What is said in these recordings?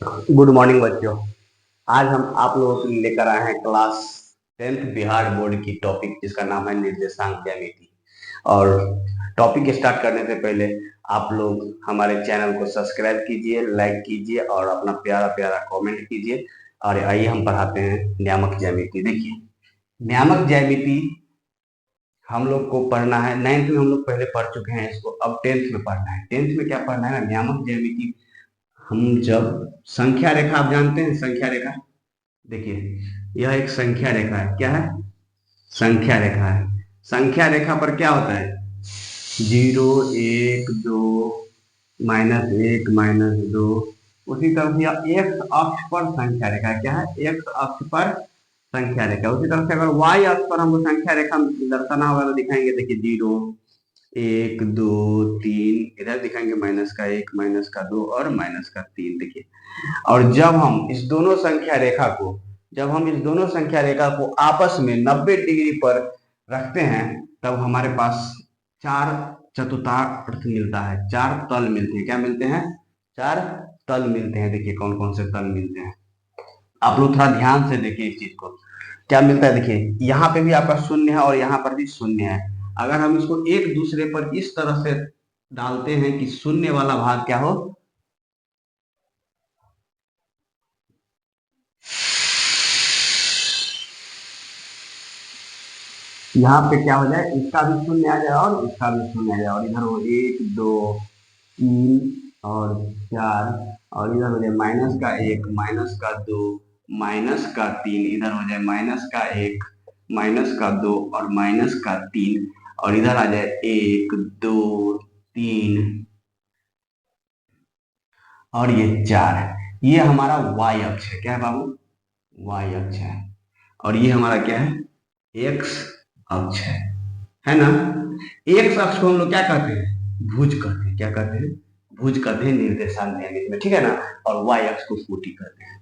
Good morning बच्चों। आज हम आप लोगों के लिए लेकर आए हैं क्लास 10th बिहार बोर्ड की टॉपिक जिसका नाम है निर्देशांक ज्यामिति। और टॉपिक स्टार्ट करने से पहले आप लोग हमारे चैनल को सब्सक्राइब कीजिए, लाइक कीजिए और अपना प्यारा प्यारा कमेंट कीजिए। और आइए हम पढ़ाते हैं नियामक ज्यामिति। देखिए, नियामक ज्यामिति हम लोग को पढ़ना है। 9th में हम लोग पहले पढ़ चुके हैं इसको, अब 10th में पढ़ना है। 10th में क्या पढ़ना है ना, नियामक ज्यामिति। हम जब संख्या रेखा, आप जानते हैं संख्या रेखा। देखिए, यह एक संख्या रेखा है। क्या है? संख्या रेखा है। संख्या रेखा पर क्या होता है? 0 1 2, -1 -2। उसी तरह से एक्स अक्ष पर संख्या रेखा। क्या है? एक्स अक्ष पर संख्या रेखा। उसी तरह से अगर वाई अक्ष पर हमको संख्या रेखा दर्शाना होगा तो दिखाएंगे। देखिए, 0 1 2 3, इधर दिखाएंगे -1 -2 और -3। देखिए, और जब हम इस दोनों संख्या रेखा को आपस में 90 डिग्री पर रखते हैं, तब हमारे पास चार चतुर्थांश मिलता है, चार तल मिलते हैं। क्या मिलते हैं? चार तल मिलते हैं। देखिए, कौन कौन से तल मिलते हैं, आप लोग थोड़ा ध्यान से देखिए इस चीज को। क्या मिलता है? देखिए, यहाँ पे भी आपका शून्य है और यहाँ पर भी शून्य है। अगर हम इसको एक दूसरे पर इस तरह से डालते हैं कि शून्य वाला भाग क्या हो, यहाँ पे क्या हो जाए, इसका भी शून्य आ जाए और इसका भी शून्य आ जाए, और इधर हो 1 2 3 और 4, और इधर हो जाए -1 -2 -3, इधर हो जाए -1 -2 और -3, और इधर आ जाए 1 2 3 और ये 4 है। ये हमारा y अक्ष है। क्या है बाबू? y अक्ष है। और ये हमारा क्या है? x अक्ष है ना। एक्स अक्ष को हम लोग क्या कहते हैं? भुज कहते हैं। क्या कहते हैं? भुज कहते हैं निर्देशांक ज्यामिति में, ठीक है ना। और वाई अक्ष को कोटि कहते हैं।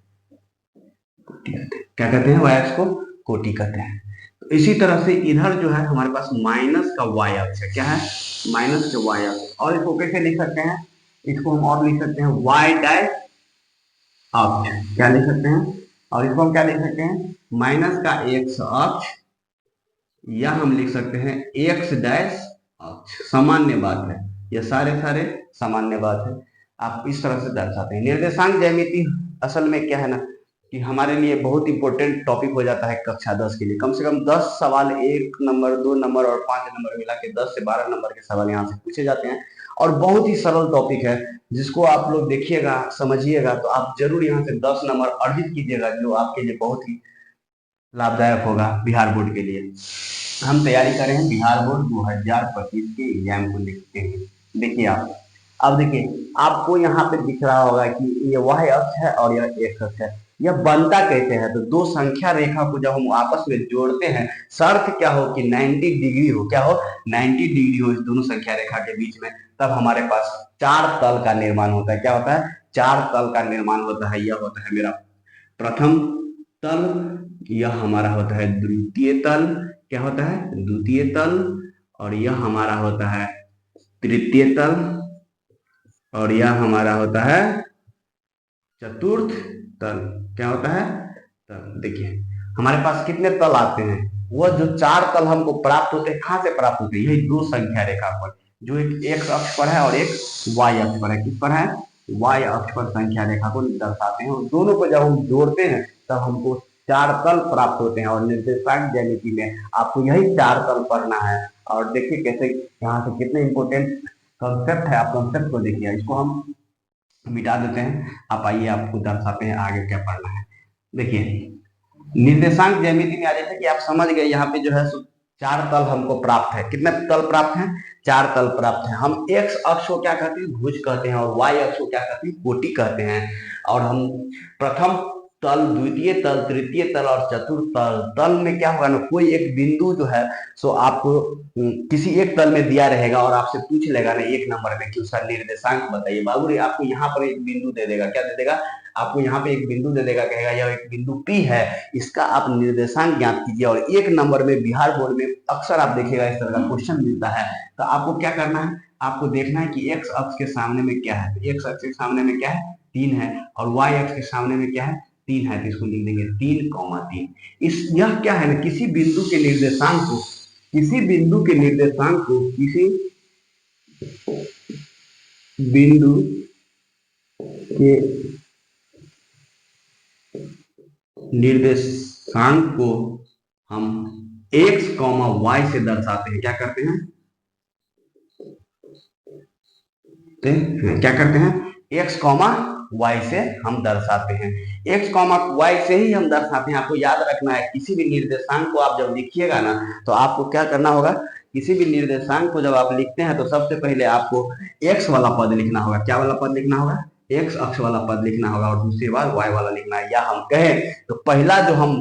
कोटि कहते हैं। क्या कहते हैं? वाई अक्ष को कोटि कहते हैं। तो इसी तरह से इधर जो है हमारे पास माइनस का वाई अक्ष है। क्या है? माइनस का वाई अक्ष। और इसको कैसे लिख सकते हैं? इसको हम और लिख सकते हैं वाई डैश अक्ष। क्या लिख सकते हैं? और इसको हम क्या लिख सकते हैं? माइनस का एक्स अक्ष, या हम लिख सकते हैं एक्स डैश अक्ष। सामान्य बात है, ये सारे सारे सामान्य बात है। आप इस तरह से दर्शाते हैं निर्देशांक ज्यामिति। असल में क्या है ना, कि हमारे लिए बहुत इंपॉर्टेंट टॉपिक हो जाता है कक्षा 10 के लिए। कम से कम 10 सवाल, 1 नंबर 2 नंबर और 5 नंबर मिला के 10 से 12 नंबर के सवाल यहाँ से पूछे जाते हैं। और बहुत ही सरल टॉपिक है, जिसको आप लोग देखिएगा, समझिएगा, तो आप जरूर यहाँ से 10 नंबर अर्जित कीजिएगा, जो आपके लिए बहुत ही लाभदायक होगा बिहार बोर्ड के लिए। हम तैयारी कर रहे हैं बिहार बोर्ड 2025 के एग्जाम को लिखते हैं। देखिए आप, अब देखिए आपको यहाँ पे दिख रहा होगा कि ये y अक्ष है और यह x अक्ष है। यह बनता कैसे है? तो दो संख्या रेखा को जब हम आपस में जोड़ते हैं, शर्त क्या हो कि 90 डिग्री हो। क्या हो? 90 डिग्री हो इस दोनों संख्या रेखा के बीच में, तब हमारे पास चार तल का निर्माण होता है। क्या होता है? चार तल का निर्माण होता है। यह होता है मेरा प्रथम तल, यह हमारा होता है द्वितीय तल। क्या होता है? द्वितीय तल। और यह हमारा होता है तृतीय तल, और यह हमारा होता है चतुर्थ तल। क्या होता है? तल। देखिए, हमारे पास कितने तल आते हैं? वह जो चार तल हमको प्राप्त होते हैं, कहां से प्राप्त होते हैं? यही दो संख्या रेखा पर, जो एक एक्स अक्ष पर है और एक वाई अक्ष पर है। किस पर है? वाई अक्ष पर संख्या रेखा को दर्शाते हैं, और दोनों को जब हम जोड़ते हैं तब हमको चार तल प्राप्त होते हैं। और निर्देशांक ज्यामिति में आपको यही चार तल पढ़ना है। और देखिए कैसे यहाँ से कितने इंपोर्टेंट कंसेप्ट है। आप कंसेप्ट को देखिए, इसको हम मिटा देते हैं। आप आइए, आपको दर्शाते हैं आगे क्या पढ़ना है। देखिए, निर्देशांक ज्यामिति में आ जैसे कि आप समझ गए, यहाँ पे जो है चार तल हमको प्राप्त है। कितने तल प्राप्त हैं? चार तल प्राप्त है। हम एक्स अक्ष को क्या कहते हैं? भुज कहते हैं। और वाई अक्ष को क्या कहते हैं? कोटि कहते हैं। और हम प्रथम तल, द्वितीय तल, तृतीय तल और चतुर्थ तल, तल में क्या होगा ना, कोई एक बिंदु जो है सो आपको किसी एक तल में दिया रहेगा, और आपसे पूछ लेगा ना एक नंबर में कि उसका निर्देशांक बताइए। बाबू रे, आपको यहाँ पर एक बिंदु दे देगा। क्या दे देगा? आपको यहाँ पे एक बिंदु दे देगा, कहेगा यह एक बिंदु P है, इसका आप निर्देशांक ज्ञात कीजिए। और एक नंबर में बिहार बोर्ड में अक्सर आप देखिएगा इस तरह का क्वेश्चन मिलता है। तो आपको क्या करना है? आपको देखना है कि एक्स अक्ष के सामने में क्या है। एक्स अक्ष के सामने में क्या है? 3 है, और वाई एक्स के सामने में क्या है, 3 है, तो इसको लिख देंगे 3,3। इस यह क्या है ना, किसी बिंदु के निर्देशांक को, किसी बिंदु के निर्देशांक को, किसी बिंदु के निर्देशांक को हम x, y से दर्शाते हैं। क्या करते हैं, क्या करते हैं, x, y से हम दर्शाते हैं। x, y से ही हम दर्शाते हैं। आपको याद रखना है, किसी भी निर्देशांक को आप जब लिखिएगा ना, तो आपको क्या करना होगा, किसी भी निर्देशांक को जब आप लिखते हैं तो सबसे पहले आपको x वाला पद लिखना होगा। क्या वाला पद लिखना होगा, x अक्ष वाला पद लिखना होगा, और दूसरी बार y वाला लिखना है। या हम कहें तो पहला जो हम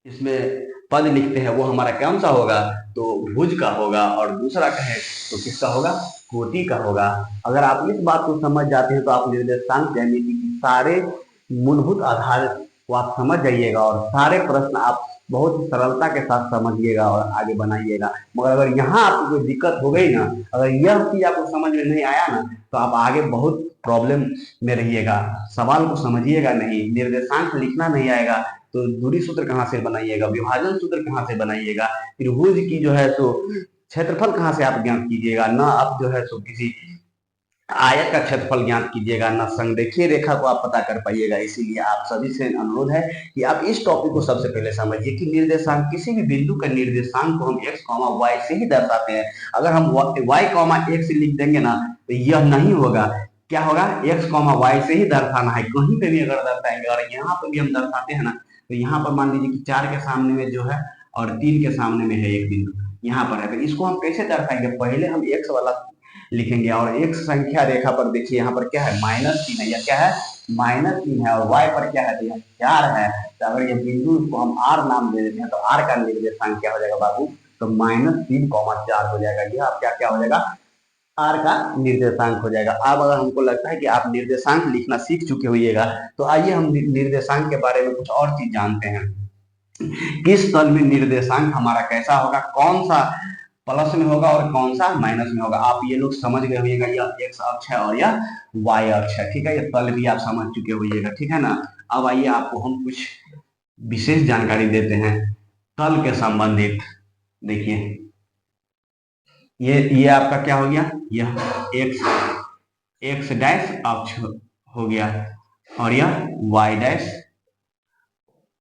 इसमें पद लिखते हैं वो हमारा कौन सा होगा, तो भुज का होगा, और दूसरा कहें तो किसका होगा, कोटि का होगा। अगर आप इस बात को समझ जाते हैं तो आप निर्देशांक ज्यामिति की सारे मूलभूत आधार को आप समझ जाइएगा, और सारे प्रश्न आप बहुत ही सरलता के साथ समझिएगा और आगे बनाइएगा। मगर अगर यहाँ आपको कोई दिक्कत हो गई ना, अगर यह चीज आपको समझ में नहीं आया ना, तो आप आगे बहुत प्रॉब्लम में रहिएगा। सवाल को समझिएगा नहीं, निर्देशांक लिखना नहीं आएगा, तो दूरी सूत्र कहाँ से बनाइएगा, विभाजन सूत्र कहाँ से बनाइएगा, त्रिभुज की जो है तो क्षेत्रफल कहाँ से आप ज्ञात कीजिएगा, ना आप जो है तो किसी आयत का क्षेत्रफल ज्ञात कीजिएगा, ना संरेखीय रेखा को आप पता कर पाइएगा। इसीलिए आप सभी से अनुरोध है कि आप इस टॉपिक को सबसे पहले समझिए कि निर्देशांक, किसी भी बिंदु का निर्देशांक को हम x, y से ही दर्शाते हैं। अगर हम y, x लिख देंगे ना, तो यह नहीं होगा। क्या होगा, x, y से ही दर्शाना है, कहीं पे भी अगर दर्शाएंगे। और यहाँ पर भी हम दर्शाते हैं ना, तो यहाँ पर मान लीजिए कि 4 के सामने में जो है और 3 के सामने में है एक बिंदु, यहाँ पर है, तो इसको हम कैसे दर्शाएंगे, पहले हम x वाला लिखेंगे, और एक संख्या रेखा पर देखिए यहाँ पर क्या है, -3 है, या क्या है, -3 है, और y पर क्या है, तो यहाँ 4 है। तो अगर ये बिंदु को हम r नाम दे देते हैं, तो r का निर्देशांक क्या हो जाएगा बाबू, तो -3,4 हो जाएगा। यह आप क्या क्या हो जाएगा, r का निर्देशांक हो जाएगा। अब अगर हमको लगता है कि आप निर्देशांक लिखना सीख चुके होइएगा, तो आइए हम निर्देशांक के बारे में कुछ और चीज जानते हैं। किस तल में निर्देशांक हमारा कैसा होगा, कौन सा प्लस में होगा और कौन सा माइनस में होगा, आप ये लोग समझ गए होइएगा। यह x अक्ष है और यह y अक्ष है, ठीक है, ये तल भी आप समझ चुके होइएगा, ठीक है ना। अब आइए आपको हम कुछ विशेष जानकारी देते हैं तल के संबंधित। देखिए ये आपका क्या हो गया, यह x डैश अक्ष हो गया, और यह y डैश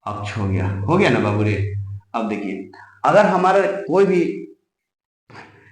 अक्ष हो गया ना बाबू रे। अब देखिए, अगर हमारा कोई भी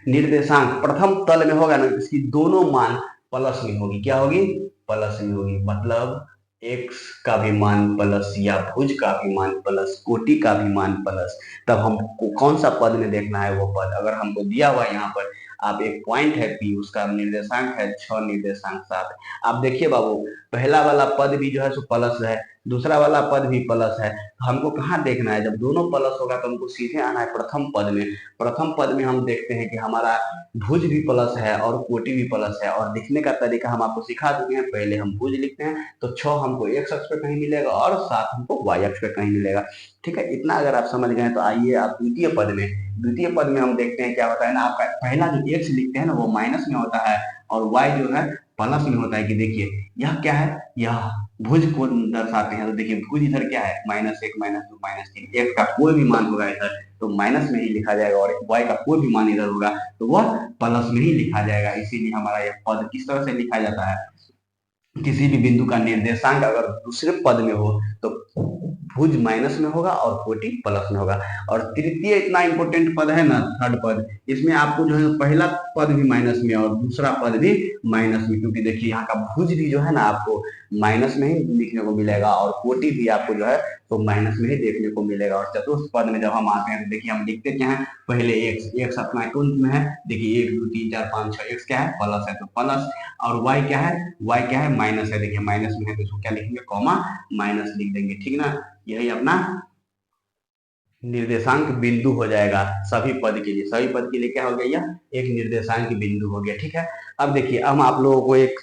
निर्देशांक प्रथम तल में होगा ना, इसकी दोनों मान प्लस में होगी। क्या होगी, प्लस में होगी, मतलब x का भी मान प्लस, या भुज का भी मान प्लस, कोटि का भी मान प्लस। तब हमको कौन सा पद में देखना है वो पद। अगर हमको दिया हुआ यहाँ पर आप एक पॉइंट है P, उसका निर्देशांक है 6, निर्देशांक 7। आप देखिए बाबू, पहला वाला पद भी जो है सो प्लस है, दूसरा वाला पद भी प्लस है। हमको कहाँ देखना है, जब दोनों प्लस होगा तो हमको सीधे आना है प्रथम पद में। प्रथम पद में हम देखते हैं कि हमारा भुज भी प्लस है और कोटि भी प्लस है, और लिखने का तरीका हम आपको सिखा चुके हैं। पहले हम भुज लिखते हैं तो 6 हमको x अक्ष पे कहीं मिलेगा और 7 हमको y अक्ष पे कहीं मिलेगा, ठीक है। इतना अगर आप समझ गए तो आइए आप द्वितीय पद में हम देखते हैं क्या होता है ना। आपका पहला जो x लिखते हैं ना वो माइनस में होता है, और y जो है प्लस में होता है। कि देखिए यह क्या है, यह भुज को दर्शाते हैं। तो देखिए भुज इधर क्या है, -1, -2, -3, x का कोई भी मान होगा इधर तो माइनस में ही लिखा जाएगा, और y का कोई भी मान इधर होगा तो वह प्लस में ही लिखा जाएगा। इसीलिए हमारा यह पद किस तरह से लिखा जाता है, किसी भी बिंदु का निर्देशांक अगर दूसरे पद में हो तो भुज माइनस में होगा और कोटि प्लस में होगा। और तृतीय इतना इंपॉर्टेंट पद है ना, थर्ड पद, इसमें आपको जो है पहला पद भी माइनस में और दूसरा पद भी माइनस में, क्योंकि देखिए यहाँ का भुज भी जो है ना आपको माइनस में ही लिखने को मिलेगा, और कोटि भी आपको जो है तो माइनस में ही देखने को मिलेगा। और चतुर्थ पद में जब हम आते हैं तो देखिए हम लिखते क्या है, पहले एक्स अपना अकाउंट में है। देखिए 1, 2, 3, 4, 5, 6, एक्स क्या है, प्लस है तो प्लस, और वाई क्या है, माइनस है। देखिए माइनस में है तो इसको क्या लिखेंगे, कॉमा माइनस लिख देंगे, ठीक ना। यही अपना निर्देशांक बिंदु हो जाएगा सभी पद के लिए क्या हो गया, एक निर्देशांक बिंदु हो गया, ठीक है। अब देखिए हम आप लोगों को एक,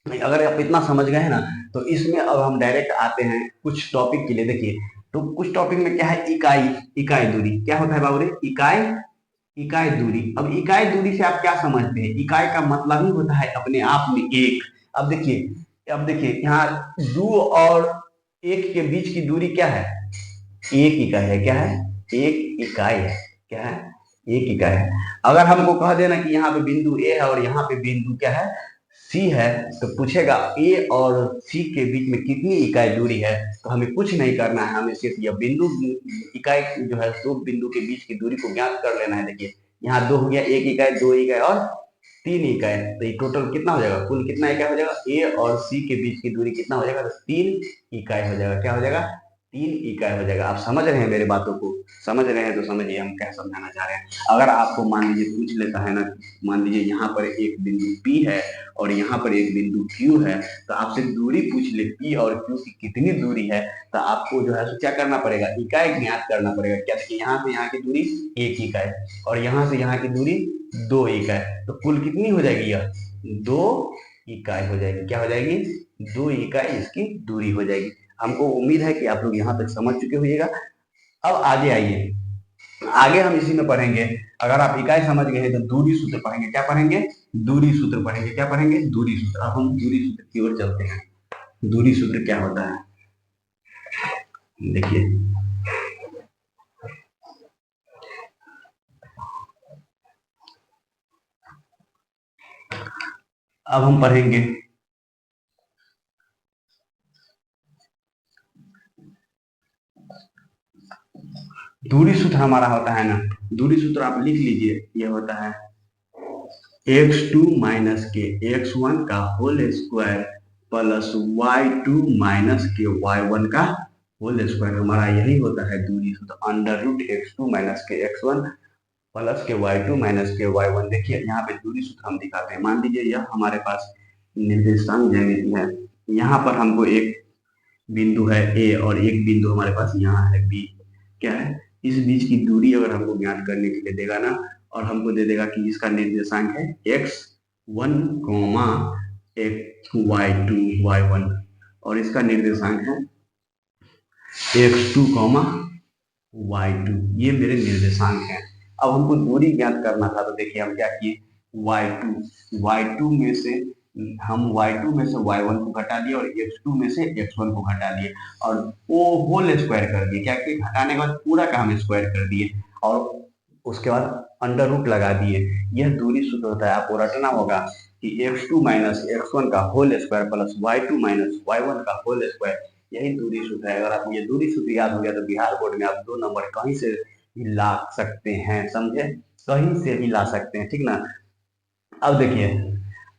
अगर आप इतना समझ गए हैं ना, तो इसमें अब हम डायरेक्ट आते हैं कुछ टॉपिक के लिए। देखिए तो कुछ टॉपिक में क्या है, इकाई दूरी क्या होता है बाबू रे, इकाई दूरी। अब इकाई दूरी से आप क्या समझते हैं, इकाई का मतलब ही होता है अपने आप में एक। अब देखिए अब देखिए यहाँ 2 और 1 के बीच की दूरी क्या है, 1 इकाई है। क्या है, 1 इकाई है। क्या है, 1 इकाई है। अगर हमको कह देना कि यहाँ पे बिंदु ए है और यहाँ पे बिंदु क्या है, सी है, तो पूछेगा ए और सी के बीच में कितनी इकाई दूरी है, तो हमें कुछ नहीं करना है, हमें सिर्फ यह बिंदु इकाई जो है, दो बिंदु के बीच की दूरी को ज्ञात कर लेना है। देखिए यहाँ 2 हो गया, 1 इकाई, 2 इकाई और 3 इकाई, तो ये टोटल कितना हो जाएगा, कुल कितना इकाई हो जाएगा, ए और सी के बीच की दूरी कितना हो जाएगा, तो 3 इकाई हो जाएगा। क्या हो जाएगा, 3 इकाई हो जाएगा। आप समझ रहे हैं मेरे बातों को, समझ रहे हैं तो समझिए हम क्या समझाना चाह रहे हैं। अगर आपको मान लीजिए पूछ लेता है ना, मान लीजिए यहाँ पर एक बिंदु P है और यहाँ पर एक बिंदु Q है, तो आपसे दूरी पूछ ले P और Q की कितनी दूरी है, तो आपको जो है क्या करना पड़ेगा, इकाई ज्ञात करना पड़ेगा। क्या देखिए यहाँ से यहाँ की दूरी 1 इकाई और यहाँ से यहाँ की दूरी 2 इकाई, तो कुल कितनी हो जाएगी, यह 2 इकाई हो जाएगी। क्या हो जाएगी, 2 इकाई इसकी दूरी हो जाएगी। हमको उम्मीद है कि आप लोग यहाँ तक समझ चुके होइएगा। अब आगे आइए, आगे हम इसी में पढ़ेंगे। अगर आप इकाई समझ गए हैं तो दूरी सूत्र पढ़ेंगे। क्या पढ़ेंगे, दूरी सूत्र पढ़ेंगे। क्या पढ़ेंगे, दूरी सूत्र। अब हम दूरी सूत्र की ओर चलते हैं। दूरी सूत्र क्या होता है, देखिए अब हम पढ़ेंगे दूरी सूत्र। हमारा होता है ना, दूरी सूत्र आप लिख लीजिए, यह होता है x2 माइनस के x1 का whole square plus y2 minus के y1 का होल स्क्वायर। हमारा यही होता है दूरी सूत्र, अंडर रूट x2 माइनस के x1 प्लस के y2 माइनस के y1। देखिए यहाँ पे दूरी सूत्र हम दिखाते हैं। मान लीजिए यह हमारे पास निर्देशांक ज्यामिति है, यहाँ पर हमको एक बिंदु है ए और एक बिंदु हमारे पास यहाँ है बी। क्या है, इस बीच की दूरी अगर हमको ज्ञात करने के लिए देगा ना, और हमको दे देगा कि इसका निर्देशांक है x1 कॉमा y2 y1 और इसका निर्देशांक है x2 कॉमा y2, ये मेरे निर्देशांक हैं। अब हमको दूरी ज्ञात करना था, तो देखिए हम क्या किए, y2 में से हम y2 में से y1 को घटा दिए और x2 में से x1 को घटा दिए और वो होल स्क्वायर कर दिए। क्या किए, घटाने के बाद पूरा का हम स्क्वायर कर दिए और उसके बाद अंडर रूट लगा दिए। यह दूरी सूत्र होता है। आपको रटना होगा कि x2 माइनस x1 का whole square plus y2 minus y1 का होल स्क्वायर, यही दूरी सूत्र है। अगर आपको ये दूरी सूत्र याद हो गया तो बिहार बोर्ड में आप 2 नंबर कहीं से भी ला सकते हैं, समझे, कहीं से भी ला सकते हैं, ठीक ना। अब देखिए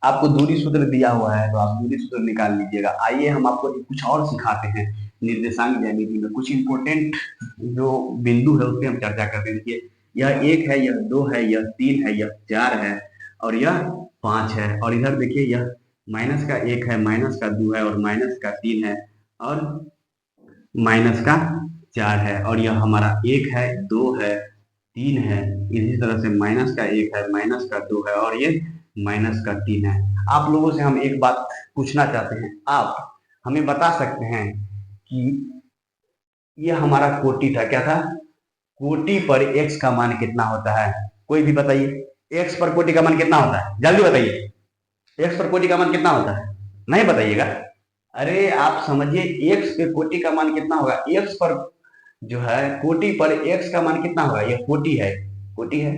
आपको दूरी सूत्र दिया हुआ है तो आप दूरी सूत्र निकाल लीजिएगा। आइए हम आपको कुछ और सिखाते हैं निर्देशांक ज्यामिति में, कुछ इंपोर्टेंट जो बिंदु है उस पर हम चर्चा करते हैं। देखिए यह 1 है, यह 2 है, यह 3 है, यह 4 है और यह 5 है। और इधर देखिए यह माइनस का 1 है, माइनस का 2 है और माइनस का 3 है और माइनस का 4 है। और यह हमारा 1 है, 2 है, 3 है, इसी तरह से माइनस का 1 है, माइनस का 2 है और ये माइनस का 3 है। आप लोगों से हम एक बात पूछना चाहते हैं, आप हमें बता सकते हैं कि ये हमारा कोटि था, क्या था, कोटि पर x का मान कितना होता है, कोई भी बताइए। x पर कोटि का मान कितना होता है, जल्दी बताइए, x पर कोटि का मान कितना होता है, नहीं बताइएगा, अरे आप समझिए x पे कोटि का मान कितना होगा, x पर जो है कोटि पर x का मान कितना होगा, यह कोटि है, कोटि है,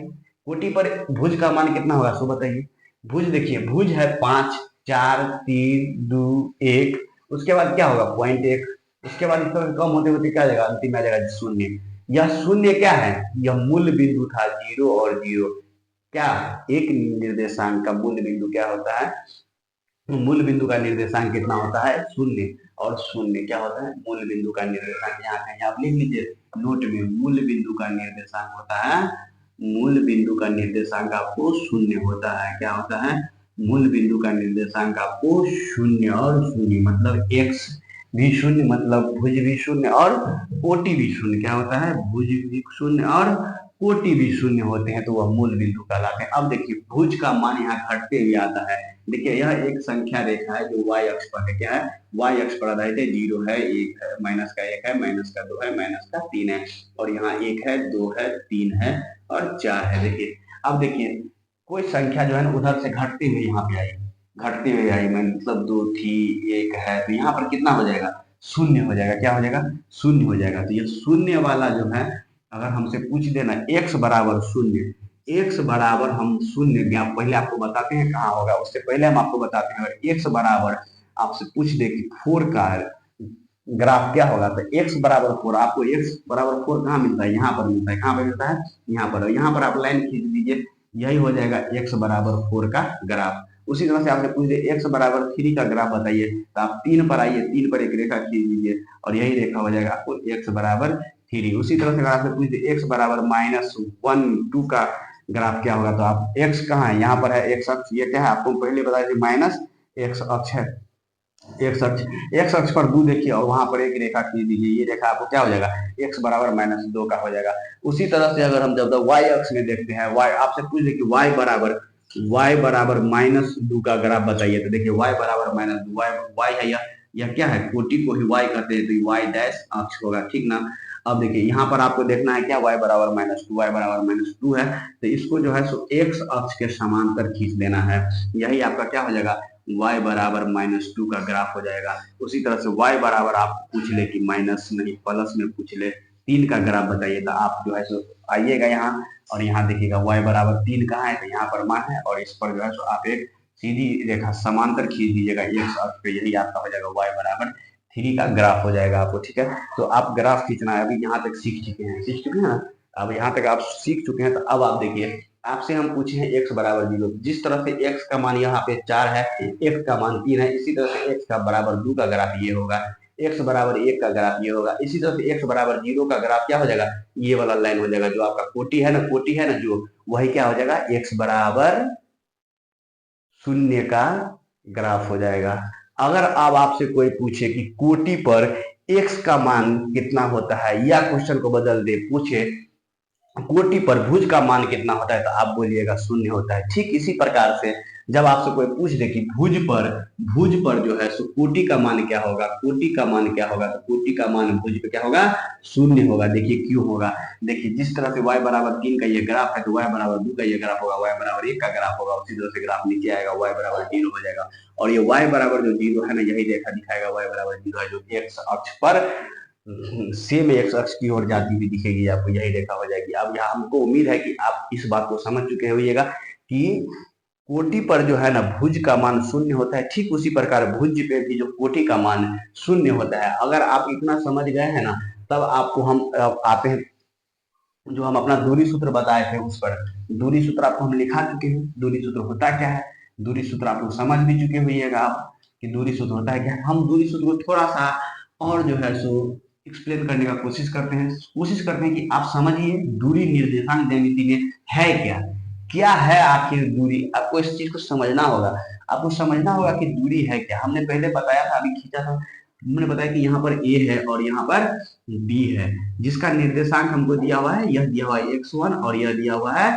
कोटि पर भुज का मान कितना होगा, सो बताइए। भुज देखिए भुज है 5 4 3 2 1, उसके बाद क्या होगा 0.1, उसके बाद इस तरह कम होते होते क्या आ जाएगा, अंतिम में आ जाएगा शून्य। यह शून्य क्या है, यह मूल बिंदु था, 0 और 0। क्या, एक निर्देशांक का मूल बिंदु क्या होता है, मूल बिंदु का निर्देशांक कितना होता है, शून्य। और शून्य क्या होता है, मूल बिंदु का निर्देशांक। यहाँ कहीं आप लिख लीजिए नोट में, मूल बिंदु का निर्देशांक होता है, मूल बिंदु का निर्देशांक आपको शून्य होता है। क्या होता है, मूल बिंदु का निर्देशांक आपको शून्य, और शून्य मतलब x भी शून्य, मतलब भुज भी शून्य और कोटि भी शून्य। क्या होता है, भुज भी शून्य और कोटि भी शून्य होते हैं, तो वह मूल बिंदु कहलाते हैं। अब देखिए भुज का मान यहाँ घटते हुए आता है। देखिए यह एक संख्या रेखा है जो y अक्ष पर है। क्या है, y अक्ष पर आधारित है, 0 है, 1 है, माइनस का 1 है, माइनस का 2 है, माइनस का 3 है और यहाँ 1 है, 2 है, 3 है और 4 है। देखिए अब देखिए कोई संख्या जो है ना उधर से घटते हुए यहाँ पे आई, घटते हुए आई, मतलब 2 थी, 1 है, तो यहाँ पर कितना हो जाएगा, शून्य हो जाएगा। क्या हो जाएगा, शून्य हो जाएगा। तो ये शून्य वाला जो है अगर हमसे पूछ देना x बराबर शून्य, x बराबर हम शून्य, आप पहले आपको बताते हैं कहाँ होगा, उससे पहले हम आपको बताते हैं अगर x बराबर आपसे पूछ दे कि 4 का ग्राफ क्या होगा, तो x बराबर 4, आपको x बराबर 4 कहाँ मिलता है, यहाँ पर मिलता है। कहाँ पर मिलता है, यहाँ पर। यहाँ पर आप लाइन खींच दीजिए, यही हो जाएगा x बराबर 4 का ग्राफ। उसी तरह से आपने पूछ दिया x बराबर 3 का ग्राफ बताइए, तो आप 3 पर आइए, 3 पर एक रेखा खींच दीजिए और यही रेखा हो जाएगा आपको x बराबर 3। उसी तरह से अगर आपने पूछ दिया x बराबर -1 2 का ग्राफ क्या होगा, तो आप x कहाँ है, यहाँ पर है x अक्ष, ये क्या है आपको पहले बताया माइनस x अक्ष है, एक्स अक्ष पर 2 देखिए और वहां पर एक रेखा खींच दीजिए, ये रेखा आपको क्या हो जाएगा, x बराबर -2 का हो जाएगा। उसी तरह से अगर हम जब y अक्ष में देखते हैं, y आपसे पूछ दे कि y बराबर -2 का ग्राफ बताइए, तो देखिए y बराबर -2, y है यह क्या है, कोटि को ही y कहते हैं, तो y डैश अक्ष होगा, ठीक ना। अब देखिए यहाँ पर आपको देखना है क्या, y बराबर -2 है, तो इसको जो है सो x अक्ष के समांतर खींच देना है, यही आपका क्या हो जाएगा, y बराबर -2 का ग्राफ हो जाएगा। उसी तरह से y बराबर आप पूछ ले कि माइनस नहीं प्लस में पूछ ले 3 का ग्राफ बताइए, तो आप जो है सो आइएगा यहाँ और यहाँ देखिएगा y बराबर 3 कहाँ है, तो यहाँ पर मान है और इस पर जो है सो आप एक सीधी रेखा समांतर खींच दीजिएगा x अक्ष पे, यही आपका हो जाएगा y बराबर 3 का ग्राफ हो जाएगा आपको, ठीक है। तो आप ग्राफ खींचना है, अभी यहाँ तक सीख चुके हैं ना, अब यहाँ तक आप सीख चुके हैं, तो अब आप देखिए आपसे हम पूछे हैं x बराबर 0, जिस तरह से x का मान यहाँ पे 4 है, x का मान 3 है, इसी तरह से x का बराबर 2 का ग्राफ ये होगा, x बराबर 1 का ग्राफ ये होगा, इसी तरह से x बराबर 0 का ग्राफ क्या हो जाएगा, ये वाला लाइन हो जाएगा, जो आपका कोटि है ना जो, वही क्या हो जाएगा, x बराबर 0 का ग्राफ हो जाएगा। अगर अब आपसे कोई पूछे कि कोटि पर x का मान कितना होता है, या क्वेश्चन को बदल दे, पूछे कोटि पर भुज का मान कितना होता है, तो आप बोलिएगा 0 होता है। ठीक इसी प्रकार से जब आपसे कोई पूछ दे कि भुज पर जो है सो कोटि का मान क्या होगा, कोटि का मान क्या होगा, तो कोटि का मान भुज पे क्या होगा, 0 होगा। देखिए क्यों होगा, देखिए जिस तरह से y बराबर 3 का ये ग्राफ है, तो y बराबर 2 का ये ग्राफ होगा, y बराबर 1 का ग्राफ होगा, उसी तरह से ग्राफ नीचे आएगा, y बराबर 0 हो जाएगा। और ये y बराबर जो 0 है ना, यही रेखा दिखाएगा y बराबर 0 है, जो x अक्ष पर सेम एक्स अक्ष की ओर जाती हुई दिखेगी, आपको यही रेखा हो जाएगी। अब यहाँ हमको उम्मीद है कि आप इस बात को समझ चुके होइएगा कि कोटि पर जो है ना भुज का मान 0 होता है, ठीक उसी प्रकार भुज पे भी जो कोटि का मान 0 होता है। अगर आप इतना समझ गए हैं ना, तब आपको हम आते हैं जो हम अपना दूरी सूत्र बताए थे, उस पर दूरी सूत्र आपको हम लिखा चुके हैं। दूरी सूत्र होता क्या है, दूरी सूत्र आप लोग समझ भी चुके होइएगा आप कि दूरी सूत्र होता है क्या। हम दूरी सूत्र को थोड़ा सा और जो है सो एक्सप्लेन करने का कोशिश करते हैं कि आप समझिए दूरी निर्देशांक ज्यामिति में है क्या, क्या है आखिर दूरी। आपको इस चीज को समझना होगा, आपको समझना होगा कि दूरी है क्या। हमने पहले बताया था, अभी खींचा था, हमने बताया कि यहाँ पर a है और यहाँ पर b है, जिसका निर्देशांक हमको दिया हुआ है, यह दिया हुआ है x1 और यह दिया हुआ है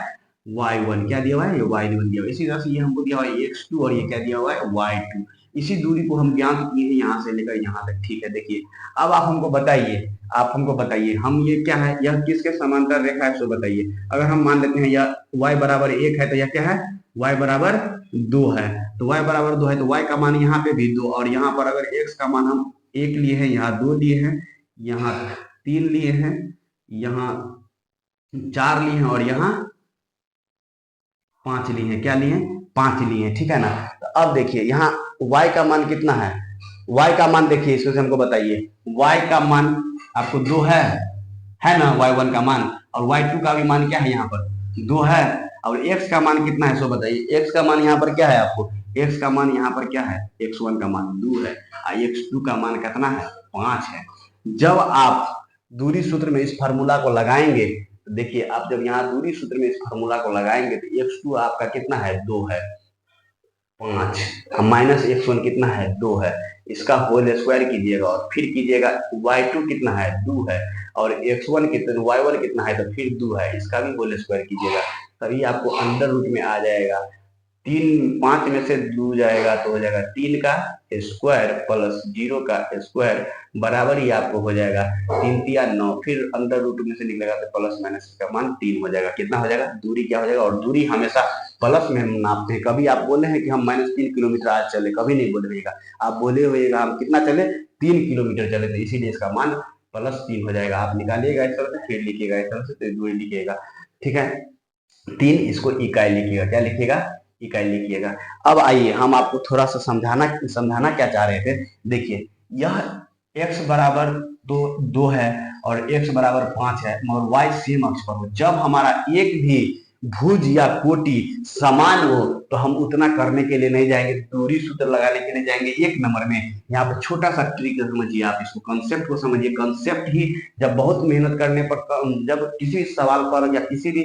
y1, क्या दिया हुआ है, ये y1 दिया हुआ है। इसी तरह से ये हमको दिया हुआ है x2 और ये क्या दिया हुआ है, y2। इसी दूरी को हम ज्ञात किए हैं यहाँ से लेकर यहाँ तक, ठीक है। देखिए अब आप हमको बताइए हम ये क्या है, यह किसके समांतर रेखा है, सो बताइए। अगर हम मान लेते हैं यह y बराबर 1 है, तो यह क्या है, y बराबर 2 है, तो y बराबर 2 है, तो y का मान यहाँ पे भी 2, और यहाँ पर अगर x का मान हम 1 लिए हैं, यहाँ 2 लिए हैं, यहाँ 3 लिए हैं, यहाँ 4 लिए हैं और यहाँ 5 लिए हैं, क्या लिए हैं, 5 लिए हैं, ठीक है ना। तो अब देखिए यहाँ y का मान कितना है, y का मान देखिए इसको से हमको बताइए, y का मान आपको 2 है ना, y1 का मान, और y2 का भी मान क्या है, यहाँ पर 2 है, और x का मान कितना है, सो बताइए। x का मान यहाँ पर क्या है, आपको x का मान यहाँ पर क्या है, x1 का मान 2 है, x2 का मान कितना है, 5 है। जब आप दूरी सूत्र में इस फार्मूला को लगाएंगे, तो देखिए आप जब यहाँ दूरी सूत्र में इस फार्मूला को लगाएंगे, तो x2 आपका कितना है, 2 है, 5 माइनस x1 कितना है, 2 है, इसका होल स्क्वायर कीजिएगा और फिर कीजिएगा y2 कितना है, 2 है, और x1 कितना, y1 कितना है, तो फिर 2 है, इसका भी होल स्क्वायर कीजिएगा, तभी आपको अंडर रूट में आ जाएगा। तीन, 5 में से 2 जाएगा तो हो जाएगा 3 का स्क्वायर प्लस 0 का स्क्वायर बराबर ही आपको हो जाएगा 3 तिया 9, फिर अंदर रूट में से निकलेगा तो प्लस माइनस का मान 3 हो जाएगा। कितना हो जाएगा? दूरी क्या हो जाएगा? और दूरी हमेशा प्लस में हम नापते हैं। कभी आप बोले हैं कि हम -3 किलोमीटर आज चले, कभी नहीं बोले होइएगा। आप बोले होइएगा हम कितना चले? 3 किलोमीटर चले, तो इसीलिए इसका मान +3 हो जाएगा। आप निकालिएगा इस तरह से, फिर लिखिएगा इस तरह से, तो दूरी लिखिएगा। ठीक है, 3 इसको इकाई लिखिएगा। क्या लिखिएगा? इकाई लिखिएगा। अब आइए हम आपको थोड़ा सा समझाना क्या चाह रहे थे। देखिए, यह x बराबर 2 है और x बराबर 5 है, मगर y सेम अक्ष पर हो। जब हमारा एक भी भुज या कोटि समान हो तो हम उतना करने के लिए नहीं जाएंगे, दूरी सूत्र लगाने के लिए जाएंगे 1 नंबर में। यहाँ पे छोटा सा ट्रिक समझिए, आप इसको कंसेप्ट को समझिए। कंसेप्ट ही जब बहुत मेहनत करने पर, जब किसी सवाल पर या किसी भी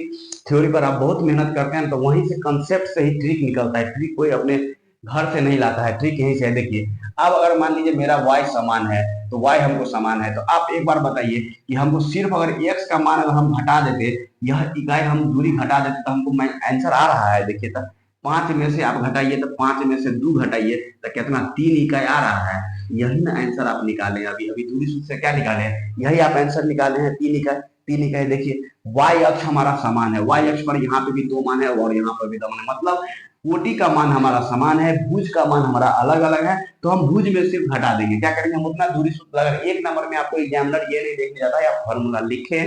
थ्योरी पर आप बहुत मेहनत करते हैं तो वहीं से कंसेप्ट से ही ट्रिक निकलता है। ट्रिक कोई अपने घर से नहीं लाता है, ट्रिक यहीं से है। देखिए, अब अगर मान लीजिए मेरा y समान है तो y हमको समान है, तो आप एक बार बताइए कि हमको सिर्फ अगर x का मान अगर हम घटा देते, यह इकाई हम दूरी घटा देते, तो हमको आंसर आ रहा है। देखिए, तो 5 में से आप घटाइए, तो 5 में से 2 घटाइए तो कितना? 3 इकाई आ रहा है। यही ना आंसर आप निकाले अभी दूरी सूत्र से। क्या निकाले हैं? यही आप आंसर निकाले हैं, 3 इकाई। 3 इकाई देखिए, y अक्ष हमारा समान है, y अक्ष पर यहाँ पे भी 2 मान है और यहाँ पर भी 2 मान है, मतलब कोटि का मान हमारा समान है, भुज का मान हमारा अलग अलग है। तो हम भुज में सिर्फ घटा देंगे। क्या करेंगे? हम उतना दूरी सूत्र लगा। 1 नंबर में आपको एग्जामिनर ये नहीं देखने जाता है आप फॉर्मूला लिखे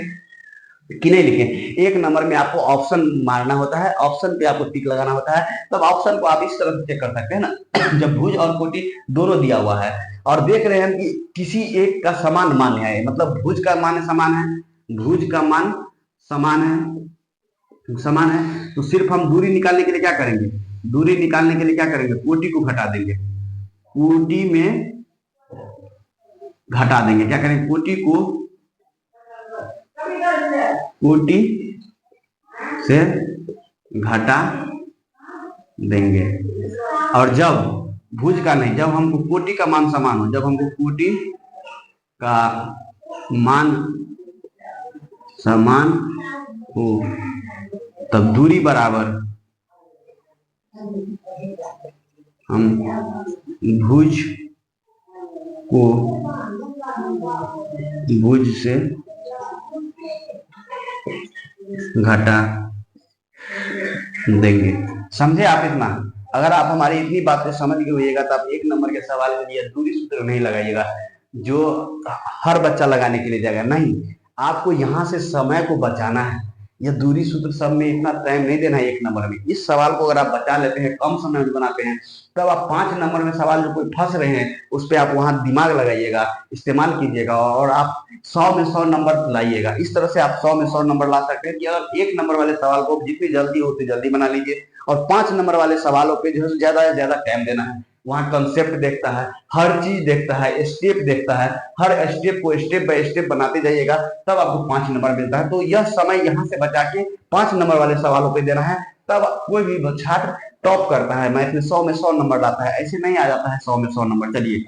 कि नहीं लिखे। 1 नंबर में आपको ऑप्शन मारना होता है, ऑप्शन पे आपको टिक लगाना होता है। तब ऑप्शन को आप इस तरह से चेक कर सकते हैं ना जब भुज और कोटि दोनों दिया हुआ है और देख रहे हैं कि किसी एक का समान मान है, मतलब भुज का मान समान है, भुज का मान समान है, तो सिर्फ हम दूरी निकालने के लिए क्या करेंगे? दूरी निकालने के लिए क्या करेंगे? कोटि को घटा देंगे, कोटि में घटा देंगे। क्या करेंगे? कोटि से घटा देंगे। और जब भुज का नहीं, जब हमको कोटि का मान समान हो, जब हमको कोटि का मान समान हो तब दूरी बराबर हम भुज को भुज से घटा देंगे। समझे आप इतना? अगर आप हमारी इतनी बात को समझ गए होइएगा तो आप 1 नंबर के सवाल में ये दूरी सूत्र नहीं लगाइएगा जो हर बच्चा लगाने के लिए जाएगा। नहीं, आपको यहाँ से समय को बचाना है। यह दूरी सूत्र सब में इतना टाइम नहीं देना है 1 नंबर में। इस सवाल को अगर आप बचा लेते हैं, कम समय में बनाते हैं, तब आप 5 नंबर में सवाल जो कोई फंस रहे हैं उस पर आप वहां दिमाग लगाइएगा, इस्तेमाल कीजिएगा और आप 100 में 100 नंबर लाइएगा। इस तरह से आप 100 में 100 नंबर ला सकते हैं कि अगर 1 नंबर वाले सवाल को जितनी जल्दी हो उतनी जल्दी बना लीजिए और 5 नंबर वाले सवालों पे जो है ज्यादा से ज्यादा टाइम देना है। वहां कंसेप्ट देखता है, हर चीज देखता है, स्टेप देखता है, हर स्टेप को स्टेप बाय स्टेप बनाते जाइएगा, तब आपको 5 नंबर मिलता है। तो यह समय यहाँ से बचा के 5 नंबर वाले सवालों पे देना है, तब कोई भी छात्र टॉप करता है, मैथ में 100 में 100 नंबर लाता है। ऐसे नहीं आ जाता है 100 में 100 नंबर। चलिए,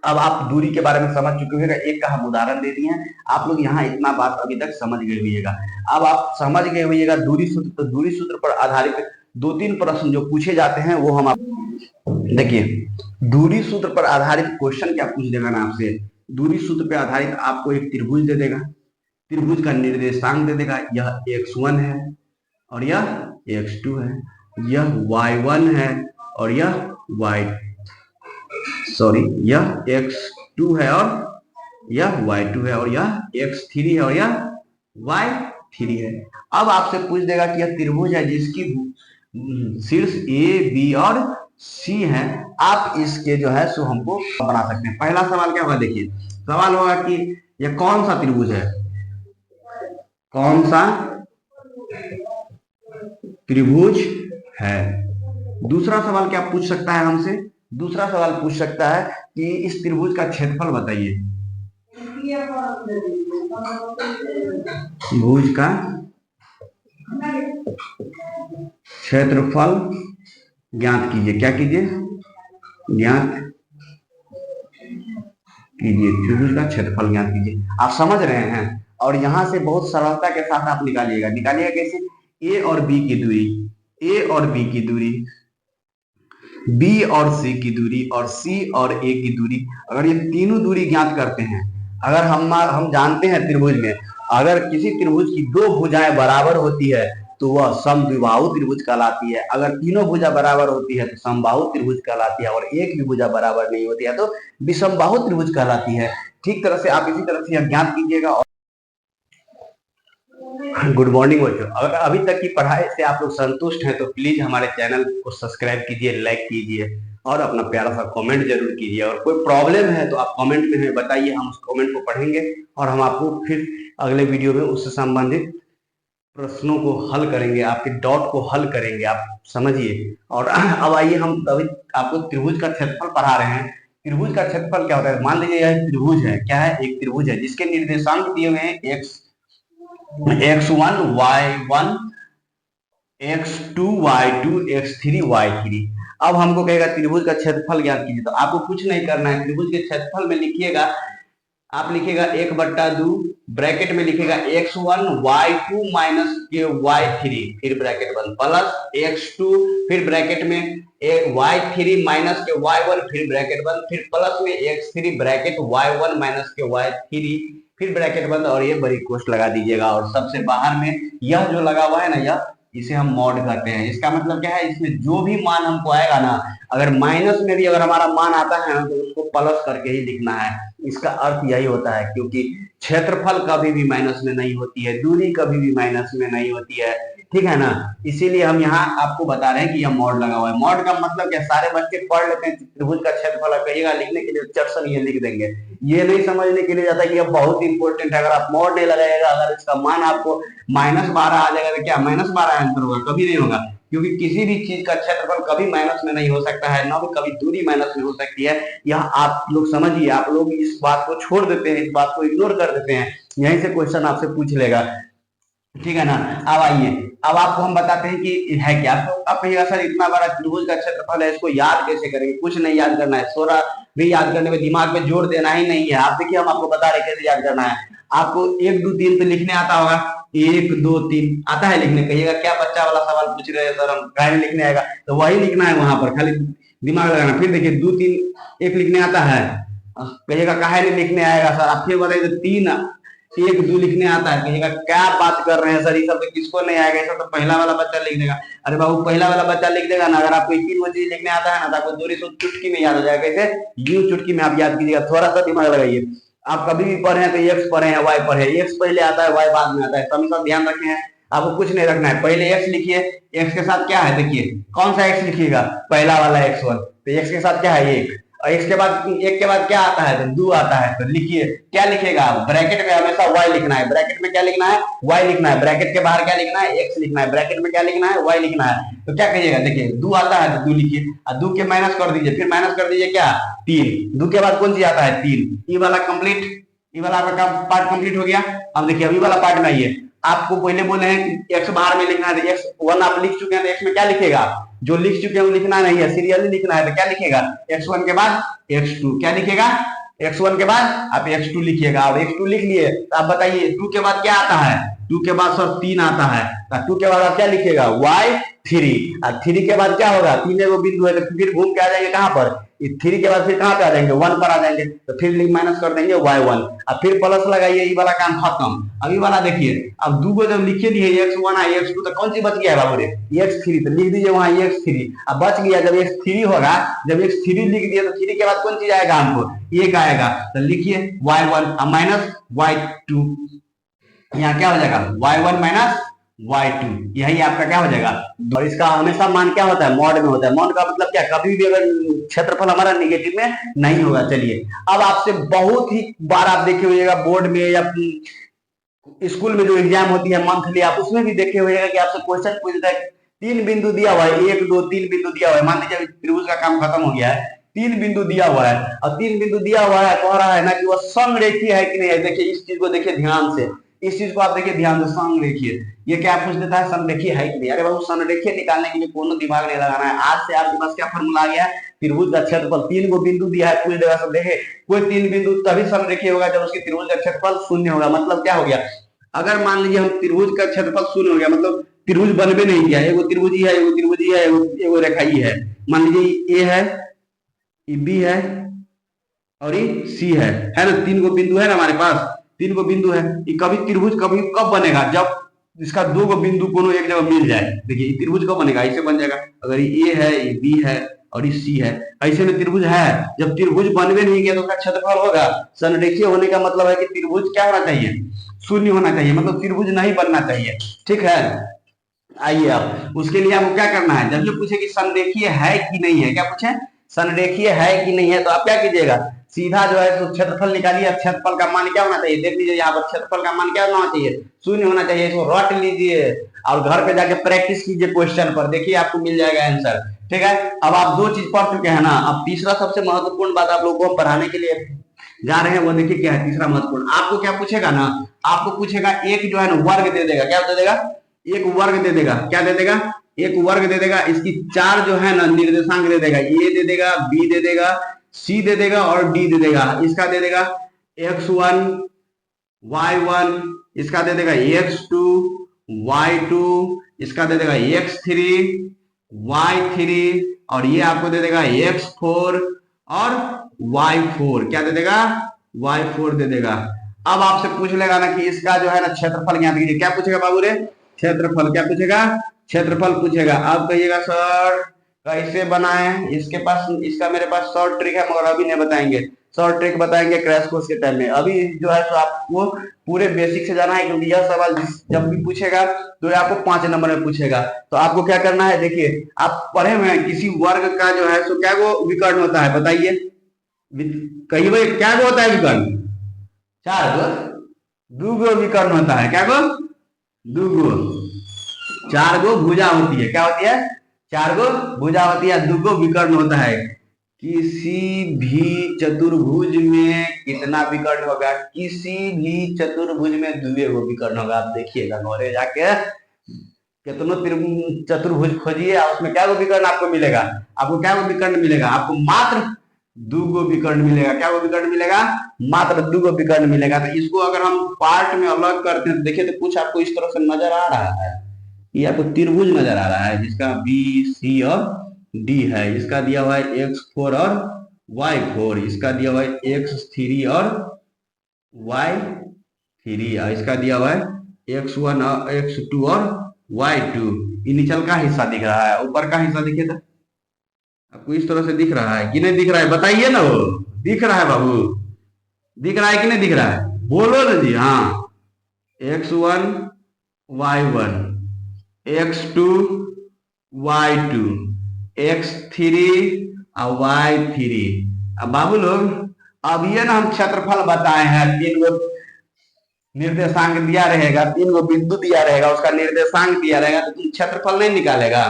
अब आप दूरी के बारे में समझ चुके होंगे, एक का हम उदाहरण दे दिए हैं। आप लोग यहाँ इतना बात अभी तक समझ गए होइएगा। अब आप समझ गए होइएगा दूरी सूत्र। तो दूरी सूत्र पर आधारित 2-3 प्रश्न जो पूछे जाते हैं वो हम देखिए, दूरी सूत्र पर आधारित क्वेश्चन क्या पूछ देगा ना आपसे। दूरी सूत्र पर आधारित आपको एक त्रिभुज दे देगा, त्रिभुज का निर्देशांक दे देगा। यह x1 है और यह x2 है, यह y1 है और यह यह x2 है और यह y2 है और यह x3 है और यह y3 है। अब आपसे पूछ देगा कि यह त्रिभुज है जिसकी शीर्ष A, B और C है, आप इसके जो है सो हमको बना सकते हैं। पहला सवाल क्या होगा? देखिए, सवाल होगा कि यह कौन सा त्रिभुज है, कौन सा त्रिभुज है। दूसरा सवाल क्या पूछ सकता है हमसे? दूसरा सवाल पूछ सकता है कि इस त्रिभुज का क्षेत्रफल बताइए। त्रिभुज का क्षेत्रफल ज्ञात कीजिए। क्या कीजिए? ज्ञात कीजिए, त्रिभुज का क्षेत्रफल ज्ञात कीजिए। आप समझ रहे हैं? और यहां से बहुत सरलता के साथ आप निकालिएगा। कैसे? ए और बी की दूरी, ए और बी की दूरी, बी और सी की दूरी और सी और ए की दूरी, अगर ये तीनों दूरी ज्ञात करते हैं, अगर हम जानते हैं त्रिभुज में अगर किसी त्रिभुज की दो भुजाएं बराबर होती है तो वह समद्विबाहु त्रिभुज कहलाती है, अगर तीनों भुजा बराबर होती है तो समबाहु त्रिभुज कहलाती है, और एक भी भुजा बराबर नहीं होती है तो विषमबाहु त्रिभुज कहलाती है। ठीक तरह से आप इसी तरह से यह ज्ञात कीजिएगा। गुड मॉर्निंग बच्चों, अगर अभी तक की पढ़ाई से आप लोग संतुष्ट हैं तो प्लीज हमारे चैनल को सब्सक्राइब कीजिए, लाइक कीजिए और अपना प्यारा सा कमेंट जरूर कीजिए। और कोई प्रॉब्लम है तो आप कमेंट में हमें बताइए, हम उस कमेंट को पढ़ेंगे और हम आपको फिर अगले वीडियो में उससे संबंधित प्रश्नों को हल करेंगे, आपके डाउट को हल करेंगे, आप समझिए। और अब आइए हम अभी आपको त्रिभुज का क्षेत्रफल पढ़ा रहे हैं। त्रिभुज का क्षेत्रफल क्या होता है? मान लीजिए यह त्रिभुज है, क्या है? एक त्रिभुज है जिसके निर्देशांक दिए हुए हैं x1 y1 x2 y2 x3 y3। अब हमको कहेगा त्रिभुज का क्षेत्रफल ज्ञात कीजिए, तो आपको कुछ नहीं करना है। त्रिभुज के क्षेत्रफल में लिखिएगा, आप लिखिएगा 1/2 ब्रैकेट में लिखिएगा x1 y2 माइनस के y3 फिर ब्रैकेट बंद प्लस x2 फिर ब्रैकेट में y3 माइनस के y1 फिर ब्रैकेट बंद फिर प्लस में x3 ब्रैकेट y1 माइनस के y3 फिर ब्रैकेट बंद और ये बड़ी कोष्ठ लगा दीजिएगा। और सबसे बाहर में यह जो लगा हुआ है ना, यह इसे हम मॉड करते हैं। इसका मतलब क्या है? इसमें जो भी मान हमको आएगा ना, अगर माइनस में भी अगर हमारा मान आता है तो उसको प्लस करके ही लिखना है। इसका अर्थ यही होता है, क्योंकि क्षेत्रफल कभी भी माइनस में नहीं होती है, दूरी कभी भी माइनस में नहीं होती है, ठीक है ना। इसीलिए हम यहाँ आपको बता रहे हैं कि यह मॉड लगा हुआ है। मॉड का मतलब क्या? सारे बच्चे पढ़ लेते हैं त्रिभुज का क्षेत्रफल, कहिएगा लिखने के लिए चर्चन ये लिख देंगे, ये नहीं समझने के लिए जाता है कि यह बहुत इंपॉर्टेंट है। अगर आप मॉड नहीं लगाएगा, अगर इसका मान आपको -12 आ जाएगा तो क्या -12 आंसर होगा? कभी नहीं होगा, क्योंकि किसी भी चीज का क्षेत्रफल कभी माइनस में नहीं हो सकता है, ना भी कभी दूरी माइनस में हो सकती है। यह आप लोग समझिए, आप लोग इस बात को छोड़ देते हैं, इस बात को इग्नोर कर देते हैं, यहीं से क्वेश्चन आपसे पूछ लेगा, ठीक है ना। अब आइए, अब आपको हम बताते हैं कि है क्या। तो आप कहिएगा सर इतना बड़ा त्रिभुज का क्षेत्रफल है, इसको याद कैसे करेंगे? कुछ नहीं याद करना है, थोड़ा भी याद करने में दिमाग में जोर देना ही नहीं है। आप देखिए, हम आपको बता रहे कैसे याद करना है। आपको 1 2 3 तो लिखने आता होगा, 1 2 3 आता है लिखने। कहिएगा क्या बच्चा वाला सवाल पूछ रहे हैं सर, हम कहीं नहीं लिखने आएगा, तो वही लिखना है वहां पर, खाली दिमाग लगाना। फिर देखिए 2 3 1 लिखने आता है, कहिएगा काहे नहीं लिखने आएगा सर। आप फिर बताइए 3 1 2 लिखने आता है, कहिएगा क्या बात कर रहे हैं सर, ये सब तो किसको नहीं आएगा, ये सब तो पहला वाला बच्चा लिख देगा। अरे बाबू, पहला वाला बच्चा लिख देगा ना, अगर आपको 3 वो चीज लिखने आता है ना, तो आपको दूरी से चुटकी में याद हो जाएगा। कैसे? यूं चुटकी में आप याद कीजिएगा, थोड़ा सा दिमाग लगाइए। आप कभी भी पढ़े तो एक्स पढ़े हैं, वाई पढ़े, एक्स पहले आता है, वाई बाद में आता है, हमेशा ध्यान रखें। आपको कुछ नहीं रखना है, पहले एक्स लिखिए, एक्स के साथ क्या है देखिए, कौन सा एक्स लिखिएगा? पहला वाला x1, तो एक्स के साथ क्या है? 1, और एक के बाद क्या आता है? तो 2 आता है, तो लिखिए क्या लिखेगा? ब्रैकेट में हमेशा y लिखना है, ब्रैकेट में क्या लिखना है? y लिखना है, ब्रैकेट के बाहर क्या लिखना है? x लिखना है, ब्रैकेट में क्या लिखना है? y लिखना है। तो क्या कहिएगा? देखिए 2 आता है तो 2 लिखिए, और 2 के माइनस कर दीजिए, फिर माइनस कर दीजिए क्या? 3। 2 के बाद कौन सी आता है? 3। ये वाला कंप्लीट, ये वाला आपका पार्ट कंप्लीट हो गया। अब देखिए अभी वाला पार्ट में आइए, आपको पहले बोले हैं x बाहर में लिखना है, तो x1 आप लिख चुके हैं, तो x में क्या लिखेगा? जो लिख चुके हैं वो लिखना नहीं है, सीरियली लिखना है। तो क्या लिखेगा? x1 के बाद x2, क्या लिखेगा? x1 के बाद आप x2 लिखिएगा, और x2 लिख लिए तो आप बताइए 2 के बाद क्या आता है? 2 के बाद सर 3 आता है, तो 2 के बाद आप क्या लिखिएगा? y3, और 3 के बाद क्या होगा? 3 एगो बिंदु है, तो फिर घूम के आ जाएंगे कहां पर? 3 के बाद फिर कहां पे आ जाएंगे? 1 पर आ जाएंगे, तो फिर माइनस कर देंगे y1, और फिर प्लस लगाइए, ये वाला काम खत्म। अभी वाला देखिए, अब 2 को जब लिखे दिए x1 है x2, तो कौन सी बच गया है बाबू रे? x3, तो लिख दीजिए वहां x3, अब बच गया। जब x3 होगा, जब x3 लिख दिया तो 3 के बाद कौन चीज आएगा? हमको 1 आएगा, तो लिखिए y1 माइनस y2, यहाँ क्या हो जाएगा? y1 माइनस y2, यही आपका क्या हो जाएगा? और इसका हमेशा मान क्या होता है? मॉड में होता है। मॉड का मतलब क्या? कभी भी अगर क्षेत्रफल हमारा निगेटिव में नहीं होगा। चलिए, अब आपसे बहुत ही बार आप देखे होइएगा बोर्ड में या स्कूल में जो एग्जाम होती है मंथली, आप उसमें भी देखे होइएगा कि आपसे क्वेश्चन पूछता है, 3 बिंदु दिया हुआ है, 1 2 3 बिंदु दिया हुआ है। मान लीजिए त्रिभुज का काम खत्म हो गया है, 3 बिंदु दिया हुआ है, और 3 बिंदु दिया हुआ है, कह रहा है ना कि वह समरेखीय है कि नहीं है। देखिए इस चीज को देखिए ध्यान से, इस चीज को आप देखिए ध्यान से, समरेखीय, ये क्या पूछ देता है? समरेखीय है कि नहीं। अरे बाबू, समरेखीय निकालने के लिए कोनो दिमाग नहीं लगाना है। आज से आपके पास क्या फॉर्मूला आ गया है? त्रिभुज का क्षेत्रफल, 3 को बिंदु दिया है, पूछ देगा सब। देखे कोई 3 बिंदु तभी समरेखीय होगा जब उसकी त्रिभुज का क्षेत्रफल 0 होगा। मतलब क्या हो गया? अगर मान लीजिए हम त्रिभुज का क्षेत्रफल 0 हो गया, मतलब त्रिभुज बनबे नहीं किया, एगो त्रिभुज ही है, एगो त्रिभुज ही है, एगो रेखा ही है। मान लीजिए ए है, ये बी है और ये सी है ना। तीन गो बिंदु है ना हमारे पास, तीन गो बिंदु है। ये कभी त्रिभुज कभी कब बनेगा, जब इसका दो गो बिंदु कोनो एक जगह मिल जाए। देखिए त्रिभुज कब बनेगा, ऐसे बन जाएगा। अगर ये ए है, ये बी है और ये सी है, ऐसे में त्रिभुज है। जब त्रिभुज बनवे नहीं गया तो उसका क्षेत्रफल होगा। संरेखीय होने का मतलब है कि त्रिभुज क्या होना चाहिए, शून्य होना चाहिए, मतलब त्रिभुज नहीं बनना चाहिए। ठीक है, आइए अब उसके लिए आपको क्या करना है। जब ये पूछे कि संरेखीय है कि नहीं है, क्या पूछे, संरेखीय है कि नहीं है, तो आप क्या कीजिएगा, सीधा जो है तो क्षेत्रफल निकालिए। क्षेत्रफल का मान क्या होना चाहिए, देख लीजिए यहाँ पर क्षेत्रफल का मान क्या होना चाहिए, शून्य होना चाहिए। इसको रट लीजिए और घर पे जाके प्रैक्टिस कीजिए क्वेश्चन पर, देखिए आपको मिल जाएगा आंसर। ठीक है, अब आप दो चीज पढ़ चुके हैं ना। अब तीसरा सबसे महत्वपूर्ण बात आप लोगों को पढ़ाने के लिए जा रहे हैं, वो देखिए क्या है तीसरा महत्वपूर्ण। आपको क्या पूछेगा ना, आपको पूछेगा एक जो है ना वर्ग दे देगा। क्या दे देगा, एक वर्ग दे देगा। क्या दे देगा, एक वर्ग दे देगा। इसकी चार जो है ना निर्देशांक दे देगा, ए दे देगा, बी दे देगा, सी दे देगा और डी दे देगा। इसका दे देगा x1 y1, इसका दे देगा x2 y2, इसका दे देगा x3 y3 और ये आपको दे देगा x4 और y4। क्या दे देगा, y4 दे देगा। अब आपसे पूछ लेगा ना कि इसका जो है ना क्षेत्रफल ज्ञात कीजिए। क्या पूछेगा बाबू रे, क्षेत्रफल। क्या पूछेगा, क्षेत्रफल पूछेगा। आप कहिएगा सर कैसे बनाएं, इसके पास इसका मेरे पास शॉर्ट ट्रिक है, मगर अभी नहीं बताएंगे। शॉर्ट ट्रिक बताएंगे क्रैश कोर्स के टाइम में। अभी जो है तो आपको पूरे बेसिक से जाना है, क्योंकि यह सवाल जब भी पूछेगा तो आपको 5 नंबर में पूछेगा। तो आपको क्या करना है, देखिए आप पढ़े हुए हैं किसी वर्ग का जो है सो क्या वो विकर्ण होता है, बताइए। कहिए भाई क्या वो होता है विकर्ण, 4 गो, 2 गो विकर्ण होता है। क्या गो, 2 गो। 4 गो भुजा होती है। क्या होती है, 4 गो भुजा होती है, 2 गो विकर्ण होता है। किसी भी चतुर्भुज में कितना विकर्ण होगा, किसी भी चतुर्भुज में 2 गो विकर्ण होगा। आप देखिएगा घरे जाके कितनों चतुर्भुज खोजिए, उसमें क्या गो विकर्ण आपको मिलेगा, आपको क्या गो विकर्ण मिलेगा, आपको मात्र 2 गो विकर्ण मिलेगा। क्या गो विकर्ण मिलेगा, मात्र 2 गो विकर्ण मिलेगा। तो इसको अगर हम पार्ट में अलग करते हैं तो देखिए तो कुछ आपको इस तरह से नजर आ रहा है। ये आपको त्रिभुज नजर आ रहा है जिसका बी सी और डी है। इसका दिया हुआ है x4 और y4, इसका दिया हुआ है x3 और y3 और इसका दिया हुआ है x1 और x2 और y2। ये नीचल का हिस्सा दिख रहा है, ऊपर का हिस्सा देखिए तो आपको इस तरह से दिख रहा है कि नहीं दिख रहा है, बताइए ना। वो दिख रहा है बाबू, दिख रहा है कि नहीं दिख रहा है, बोलो ना जी। हाँ, x1 y1, x2 y2, x3 और y3। अब बाबू लोग अब ये ना हम क्षेत्रफल बताए हैं, 3 गो निर्देशांक दिया रहेगा, 3 गो बिंदु दिया रहेगा, उसका निर्देशांक दिया रहेगा, तो तुम क्षेत्रफल नहीं निकालेगा।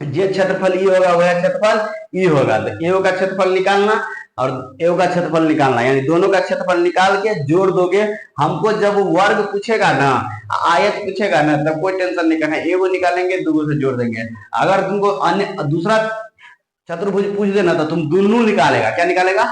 जे क्षेत्रफल ई होगा वह क्षेत्रफल ई होगा। तो ए का क्षेत्रफल निकालना और ए का क्षेत्रफल निकालना, यानी दोनों का क्षेत्रफल निकाल के जोड़ दोगे। हमको जब वर्ग पूछेगा ना, आयत पूछेगा ना, तब कोई टेंशन नहीं करना, एगो निकालेंगे 2 गो से जोड़ देंगे। अगर तुमको अन्य दूसरा चतुर्भुज पूछ देना तो तुम दोनों निकालेगा। क्या निकालेगा,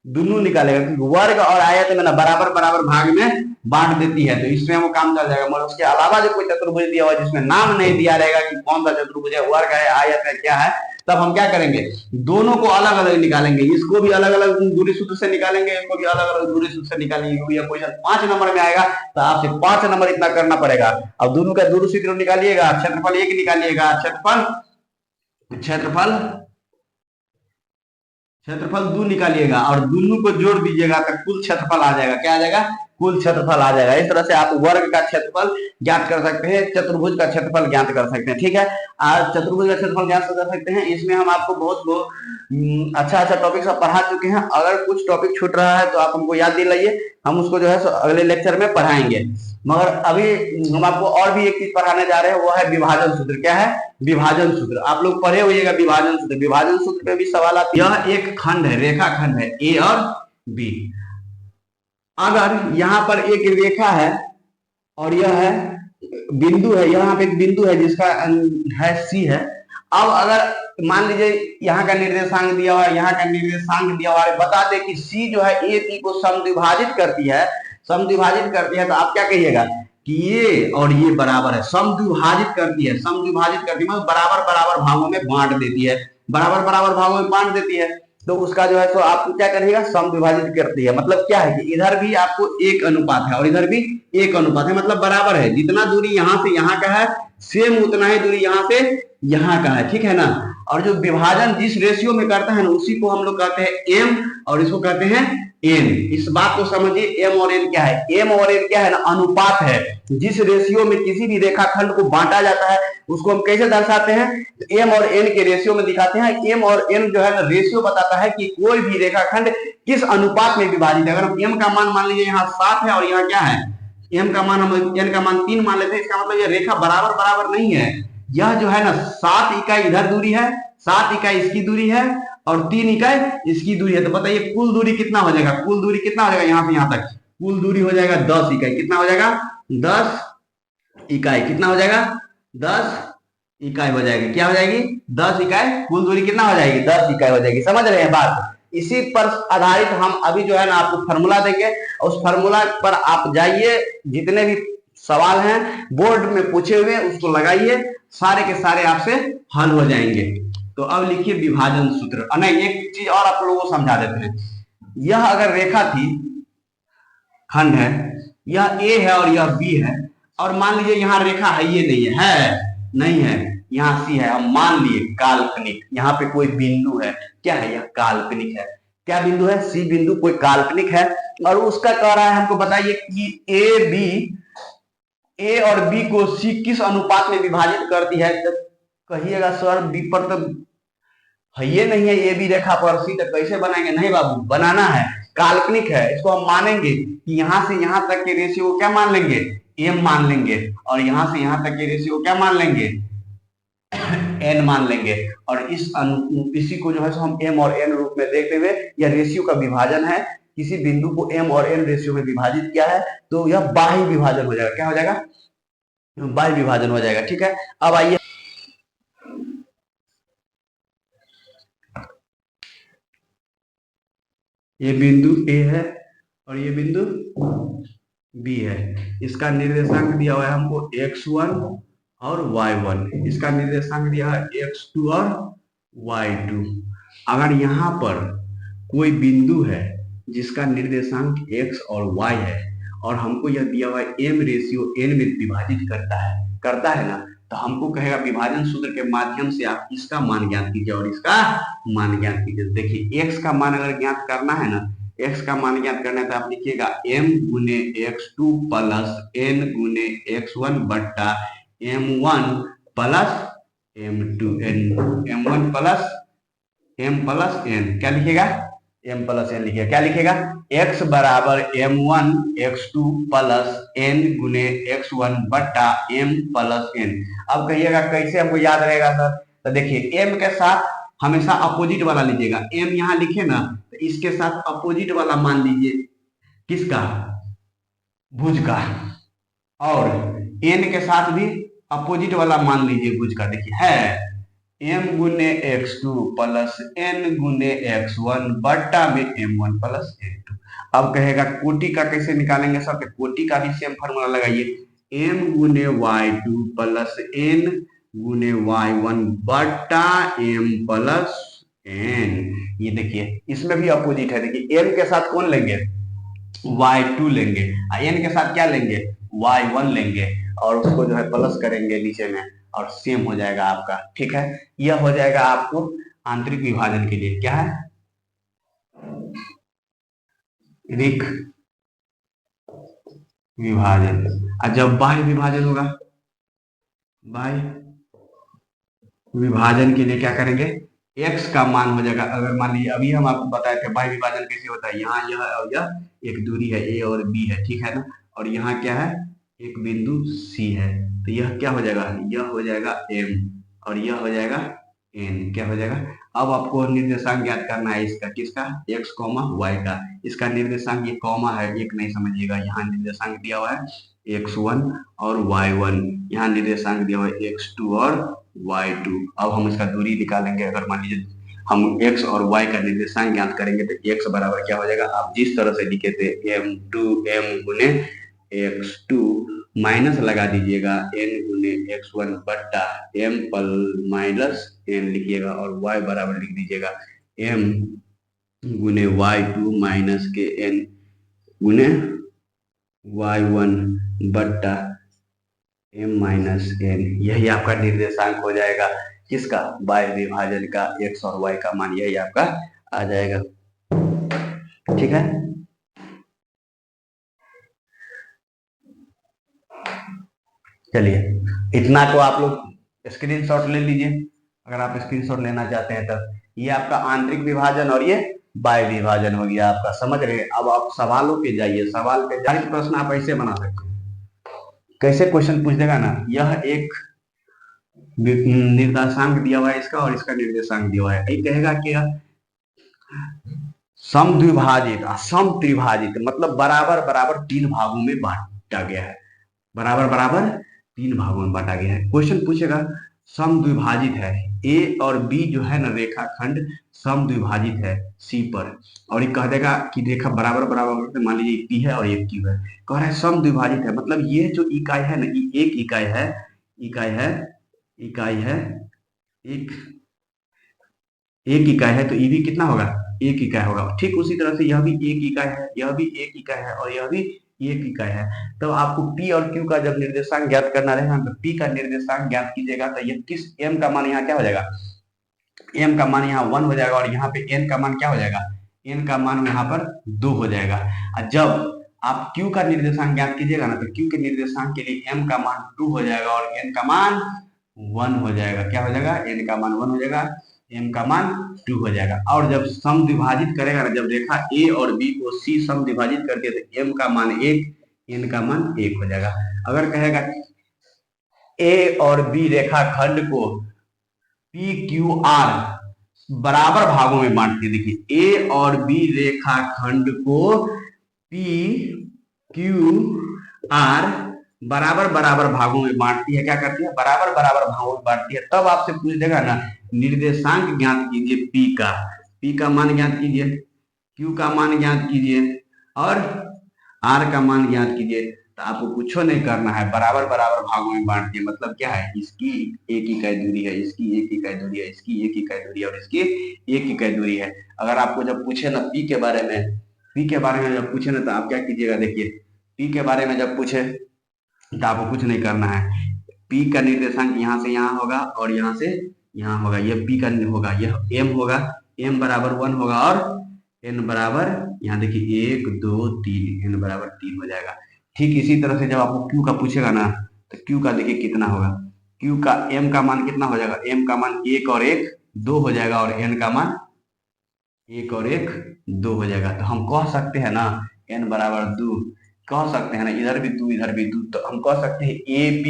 दोनों निकालेगा, क्योंकि वर्ग और आयत में ना बराबर बराबर भाग में बांट देती है, तो इसमें वो काम चल जाएगा। मगर उसके अलावा जो कोई चतुर्भुज दिया हुआ जिसमें नाम नहीं दिया रहेगा कि कौन सा चतुर्भुज है, वर्ग है, आयत है, क्या है, तब हम क्या करेंगे, दोनों को अलग अलग निकालेंगे। इसको भी अलग अलग दूरी सूत्र से निकालेंगे, इसको भी अलग अलग दूरी सूत्र से निकालेंगे। यह क्वेश्चन 5 नंबर में आएगा तो आपसे 5 नंबर इतना करना पड़ेगा। अब दोनों का दूरी सूत्र निकालिएगा, क्षेत्रफल 1 निकालिएगा, क्षेत्रफल 2 निकालिएगा और दोनों को जोड़ दीजिएगा तो कुल क्षेत्रफल आ जाएगा। क्या आ जाएगा, कुल क्षेत्रफल आ जाएगा। इस तरह से आप वर्ग का क्षेत्रफल ज्ञात कर सकते हैं, चतुर्भुज का क्षेत्रफल ज्ञात कर सकते हैं। ठीक है, आज चतुर्भुज का क्षेत्रफल ज्ञात कर सकते हैं। इसमें हम आपको बहुत अच्छा टॉपिक सब पढ़ा चुके हैं। अगर कुछ टॉपिक छूट रहा है तो आप हमको याद दिलाइए, हम उसको जो है अगले लेक्चर में पढ़ाएंगे। मगर अभी हम आपको और भी एक चीज पढ़ाने जा रहे हैं, वो है विभाजन सूत्र। क्या है, विभाजन सूत्र। आप लोग पढ़े होइएगा विभाजन सूत्र। विभाजन सूत्र पे भी सवाल आते हैं। यह एक खंड है, रेखा खंड है ए और बी। अगर यहाँ पर एक रेखा है और यह है बिंदु है, यहाँ पे एक बिंदु है जिसका है सी है। अब अगर मान लीजिए यहाँ का निर्देशांक दिया हुआ है, यहाँ का निर्देशांक दिया हुआ है, बता दे कि सी जो है ए बी को समद्विभाजित करती है, तो आप क्या कहिएगा, कि ये और ये बराबर है, समद्विभाजित करती है, समद्विभाजित करती है मतलब बराबर बराबर भागों में बांट देती है, बराबर बराबर भागों में बांट देती है। तो उसका जो है सो आपको क्या करेगा, समद्विभाजित करती है। मतलब क्या है कि इधर भी आपको एक अनुपात है और इधर भी एक अनुपात है, मतलब बराबर है। जितना दूरी यहाँ से यहाँ का है सेम उतना ही दूरी यहाँ से यहाँ का है, ठीक है ना। और जो विभाजन जिस रेशियो में करता है ना उसी को हम लोग कहते हैं एम और इसको कहते हैं एन। इस बात को समझिए, एम और एन क्या है। एम और एन क्या है ना, अनुपात है। जिस रेशियो में किसी भी रेखाखंड को बांटा जाता है उसको हम कैसे दर्शाते हैं, एम और एन के रेशियो में दिखाते हैं। एम और एन जो है ना रेशियो बताता है कि कोई भी रेखाखंड किस अनुपात में विभाजित है। अगर हम एम का मान लीजिए यहाँ 7 है और यहाँ क्या है, एम का मान हम एन का मान 3 मान लेते हैं, इसका मतलब ये रेखा बराबर बराबर नहीं है। यह जो है ना 7 इकाई इधर दूरी है, 7 इकाई इसकी दूरी है और 3 इकाई इसकी दूरी है। तो बताइए कुल दूरी कितना हो जाएगा, कुल दूरी कितना हो जाएगा यहाँ से यहाँ तक, कुल दूरी हो जाएगा 10 इकाई। कितना हो जाएगा, 10 इकाई। कितना हो जाएगा, 10 इकाई हो जाएगी। क्या हो जाएगी, 10 इकाई। कुल दूरी कितना हो जाएगी, 10 इकाई हो जाएगी। समझ रहे हैं बात। इसी पर आधारित हम अभी जो है ना आपको फार्मूला देंगे, उस फार्मूला पर आप जाइए, जितने भी सवाल हैं बोर्ड में पूछे हुए उसको लगाइए, सारे के सारे आपसे हल हो जाएंगे। तो अब लिखिए विभाजन सूत्र। नहीं, एक चीज और आप लोगों को समझा देते हैं। यह अगर रेखा थी, खंड है, यह ए है और यह बी है, और मान लीजिए यहाँ रेखा है, ये नहीं है, नहीं है, यहाँ सी है। हम मान लिए काल्पनिक, यहाँ पे कोई बिंदु है, क्या है, यह काल्पनिक है। क्या बिंदु है, सी बिंदु कोई काल्पनिक है। और उसका कह रहा है हमको बताइए कि ए और बी को सी किस अनुपात में विभाजित करती है। तो कहिएगा सर बी पर तो है ये नहीं है, ए बी रेखा पर सी तो कैसे बनाएंगे। नहीं बाबू, बनाना है, काल्पनिक है, इसको हम मानेंगे कि यहाँ से यहाँ तक के रेशियो को क्या मान लेंगे, एम मान लेंगे, और यहाँ से यहाँ तक के रेशियो को क्या मान लेंगे, एन मान लेंगे। और इसी को जो है हम एम और एन रूप में देखते हुए, यह रेशियो का विभाजन है। किसी बिंदु को एम और एन रेशियो में विभाजित किया है तो यह बाह्य विभाजन हो जाएगा। क्या हो जाएगा, बाह्य विभाजन हो जाएगा। ठीक है, अब आइए ये बिंदु ए है और ये बिंदु बी है। इसका निर्देशांक दिया हुआ है हमको x1 और y1, इसका निर्देशांक दिया है x2 और y2। अगर यहाँ पर कोई बिंदु है जिसका निर्देशांक x और y है और हमको यह दिया हुआ है m रेशियो n में विभाजित करता है ना, तो हमको कहेगा विभाजन सूत्र के माध्यम से आप इसका मान ज्ञात कीजिए और इसका मान ज्ञात कीजिए। देखिए x का मान अगर ज्ञात करना है ना, x का मान ज्ञात करना है तो आप लिखिएगा m गुने x2 प्लस n गुने x1 बट्टा m1 plus m2 m1 plus m plus n। क्या लिखिएगा, m प्लस n लिखिएगा। क्या लिखिएगा, x बराबर m1 x2 प्लस n गुने x1 बट्टा m प्लस n। अब कहिएगा कैसे हमको याद रहेगा सर। तो देखिए m के साथ हमेशा अपोजिट वाला लीजिएगा। m यहाँ लिखे ना तो इसके साथ अपोजिट वाला मान लीजिए, किसका, भुज का, और n के साथ भी अपोजिट वाला मान लीजिए भुज का। देखिए है m गुने x2 प्लस n गुने x1 बट्टा में m1 प्लस n2। अब कहेगा कोटि का कैसे निकालेंगे सर, तो कोटि का भी सेम फार्मूला लगाइए, m गुने y2 प्लस n गुने y1 बट्टा m प्लस n। ये देखिए इसमें भी अपोजिट है। देखिए m के साथ कौन लेंगे, y2 लेंगे, n के साथ क्या लेंगे, y1 लेंगे, और उसको जो है प्लस करेंगे नीचे में और सेम हो जाएगा आपका। ठीक है, यह हो जाएगा आपको आंतरिक विभाजन के लिए। क्या है, रिक विभाजन। और जब बाह्य विभाजन होगा, बाह्य विभाजन के लिए क्या करेंगे, x का मान हो जाएगा। अगर मान लीजिए अभी हम आपको बताए थे बाह्य विभाजन कैसे होता है, यहाँ यह और यह एक दूरी है a और b है, ठीक है ना, और यहाँ क्या है, एक बिंदु c है, तो यह क्या हो जाएगा, यह हो जाएगा m और यह हो जाएगा n। क्या हो जाएगा, अब आपको निर्देशांक ज्ञात करना है इसका, किसका, x, y का। इसका निर्देशांक ये कॉमा है, एक नहीं समझिएगा, यहाँ निर्देशांक दिया हुआ है x1 और y1, यहाँ निर्देशांक दिया हुआ है x2 और y2। अब हम इसका दूरी निकालेंगे। अगर मान लीजिए हम x और y का निर्देशांक ज्ञात करेंगे तो x बराबर क्या हो जाएगा, आप जिस तरह से लिखे थे m2 m गुने x2 माइनस लगा दीजिएगा n गुने x1 बट्टा m पल माइनस n लिखिएगा और y बराबर लिख दीजिएगा m गुने y2 माइनस के n गुने y1 बट्टा m माइनस n। यही आपका निर्देशांक हो जाएगा किसका, y विभाजन का, x और y का मान यही आपका आ जाएगा। ठीक है, चलिए इतना को आप लोग स्क्रीनशॉट ले लीजिए अगर आप स्क्रीनशॉट लेना चाहते हैं तब। ये आपका आंतरिक विभाजन और ये बाह्य विभाजन हो गया आपका, समझ रहे हैं। अब आप सवालों पे जाइए, सवाल पे जाइए। प्रश्न आप ऐसे बना सकते हैं, कैसे क्वेश्चन पूछ देगा ना, यह एक निर्देशांक दिया हुआ है इसका और इसका निर्देशांक दिया हुआ है। ये कहेगा कि समद्विभाजित समत्रिभाजित मतलब बराबर बराबर तीन भागों में बांटा गया है, बराबर बराबर तीन भागों में बांटा गया है। क्वेश्चन पूछेगा समद्विभाजित है, ए और बी जो है ना रेखाखंड समद्विभाजित है सी पर, और ये कह देगा कि रेखा बराबर बराबर, मान लीजिए पी है और एक क्यू है, कह रहा है समद्विभाजित है, मतलब ये जो इकाई है ना, ये एक इकाई है, एक इकाई है, तो ये भी कितना होगा, एक इकाई होगा। ठीक उसी तरह से यह भी एक इकाई है, यह भी एक इकाई है और यह भी एक इकाई है। तो आपको P और Q का जब निर्देशांक ज्ञात करना रहेगा तो P का निर्देशांक ज्ञात कीजिएगा तो ये किस M का मान यहाँ क्या हो जाएगा, M का मान यहाँ 1 हो जाएगा और यहाँ पे N का मान क्या हो जाएगा, N का मान यहाँ पर 2 हो जाएगा। और जब आप Q का निर्देशांक ज्ञात कीजिएगा ना तो Q के निर्देशांक के लिए M का मान 2 हो जाएगा और N का मान 1 हो जाएगा। क्या हो जाएगा, N का मान 1 हो जाएगा, M का मान 2 हो जाएगा। और जब सम विभाजित करेगा ना, जब रेखा A और B को C सम विभाजित करके तो M का मान 1, N का मान 1 हो जाएगा। अगर कहेगा A और B रेखा खंड को P Q R बराबर भागों में बांटती है, देखिए A और B रेखा खंड को P Q R बराबर बराबर भागों में बांटती है, क्या करती है, बराबर बराबर भागों में बांटती है। तब आपसे पूछ देगा ना निर्देशांक ज्ञात कीजिए, P का मान ज्ञात कीजिए, Q का मान ज्ञात कीजिए और R का मान ज्ञात कीजिए। तो आपको कुछ नहीं करना है, बराबर बराबर भागों में बांट दिए, मतलब क्या है, इसकी एक इकाई दूरी है, इसकी एक इकाई दूरी है, इसकी एक इकाई दूरी है और इसकी एक इकाई दूरी है। अगर आपको जब पूछे ना P के बारे में जब पूछे ना तो आप क्या कीजिएगा, देखिए P के बारे में जब पूछे तो आपको कुछ नहीं करना है। P का निर्देशांक यहाँ से यहाँ होगा और यहाँ से यहाँ होगा, यह P का होगा, यह M होगा, M बराबर 1 होगा और N बराबर यहाँ देखिए 1 2 3, N बराबर 3 हो जाएगा। ठीक इसी तरह से जब आपको Q का पूछेगा ना तो Q का देखिए कितना होगा, Q का M का मान कितना हो जाएगा, M का मान 1 और 1 2 हो जाएगा और N का मान 1 और 1 2 हो जाएगा। तो हम कह सकते हैं ना N बराबर 2, कह सकते हैं ना, इधर भी 2 इधर भी 2, तो हम कह सकते हैं AP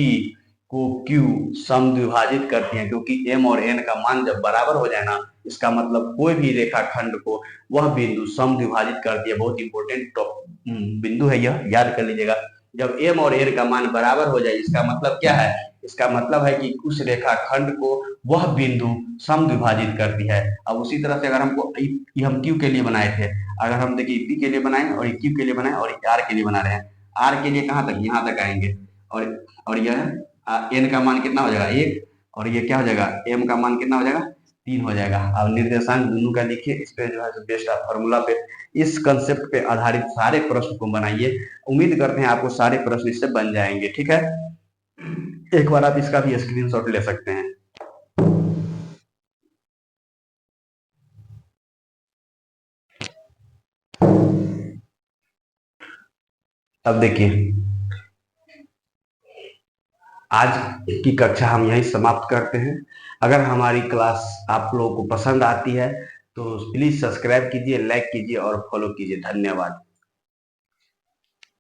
को Q समद्विभाजित करती है, क्योंकि M और N का मान जब बराबर हो जाए ना, इसका मतलब कोई भी रेखाखंड को वह बिंदु समद्विभाजित करती है। बहुत इंपॉर्टेंट बिंदु है यह, याद कर लीजिएगा। जब M और N का मान बराबर हो जाए इसका मतलब क्या है, इसका मतलब है कि उस रेखाखंड को वह बिंदु समद्विभाजित करती है। अब उसी तरह से अगर हमको ये हम Q के लिए बनाए थे, अगर हम देखिए P के लिए बनाए और Q के लिए बनाए और R के लिए बना रहे हैं, R के लिए कहाँ तक, यहाँ तक आएंगे और यह N का मान कितना हो जाएगा 1 और ये क्या हो जाएगा, M का मान कितना हो जाएगा 3 हो जाएगा। अब निर्देशांक दोनों का लिखिए, इस पे जो है बेस्ट फॉर्मूला पे, इस कंसेप्ट पे आधारित सारे प्रश्न को बनाइए। उम्मीद करते हैं आपको सारे प्रश्न इससे बन जाएंगे। ठीक है, एक बार आप इसका भी स्क्रीनशॉट ले सकते हैं। अब देखिए आज की कक्षा हम यहीं समाप्त करते हैं। अगर हमारी क्लास आप लोगों को पसंद आती है तो प्लीज सब्सक्राइब कीजिए, लाइक कीजिए और फॉलो कीजिए। धन्यवाद।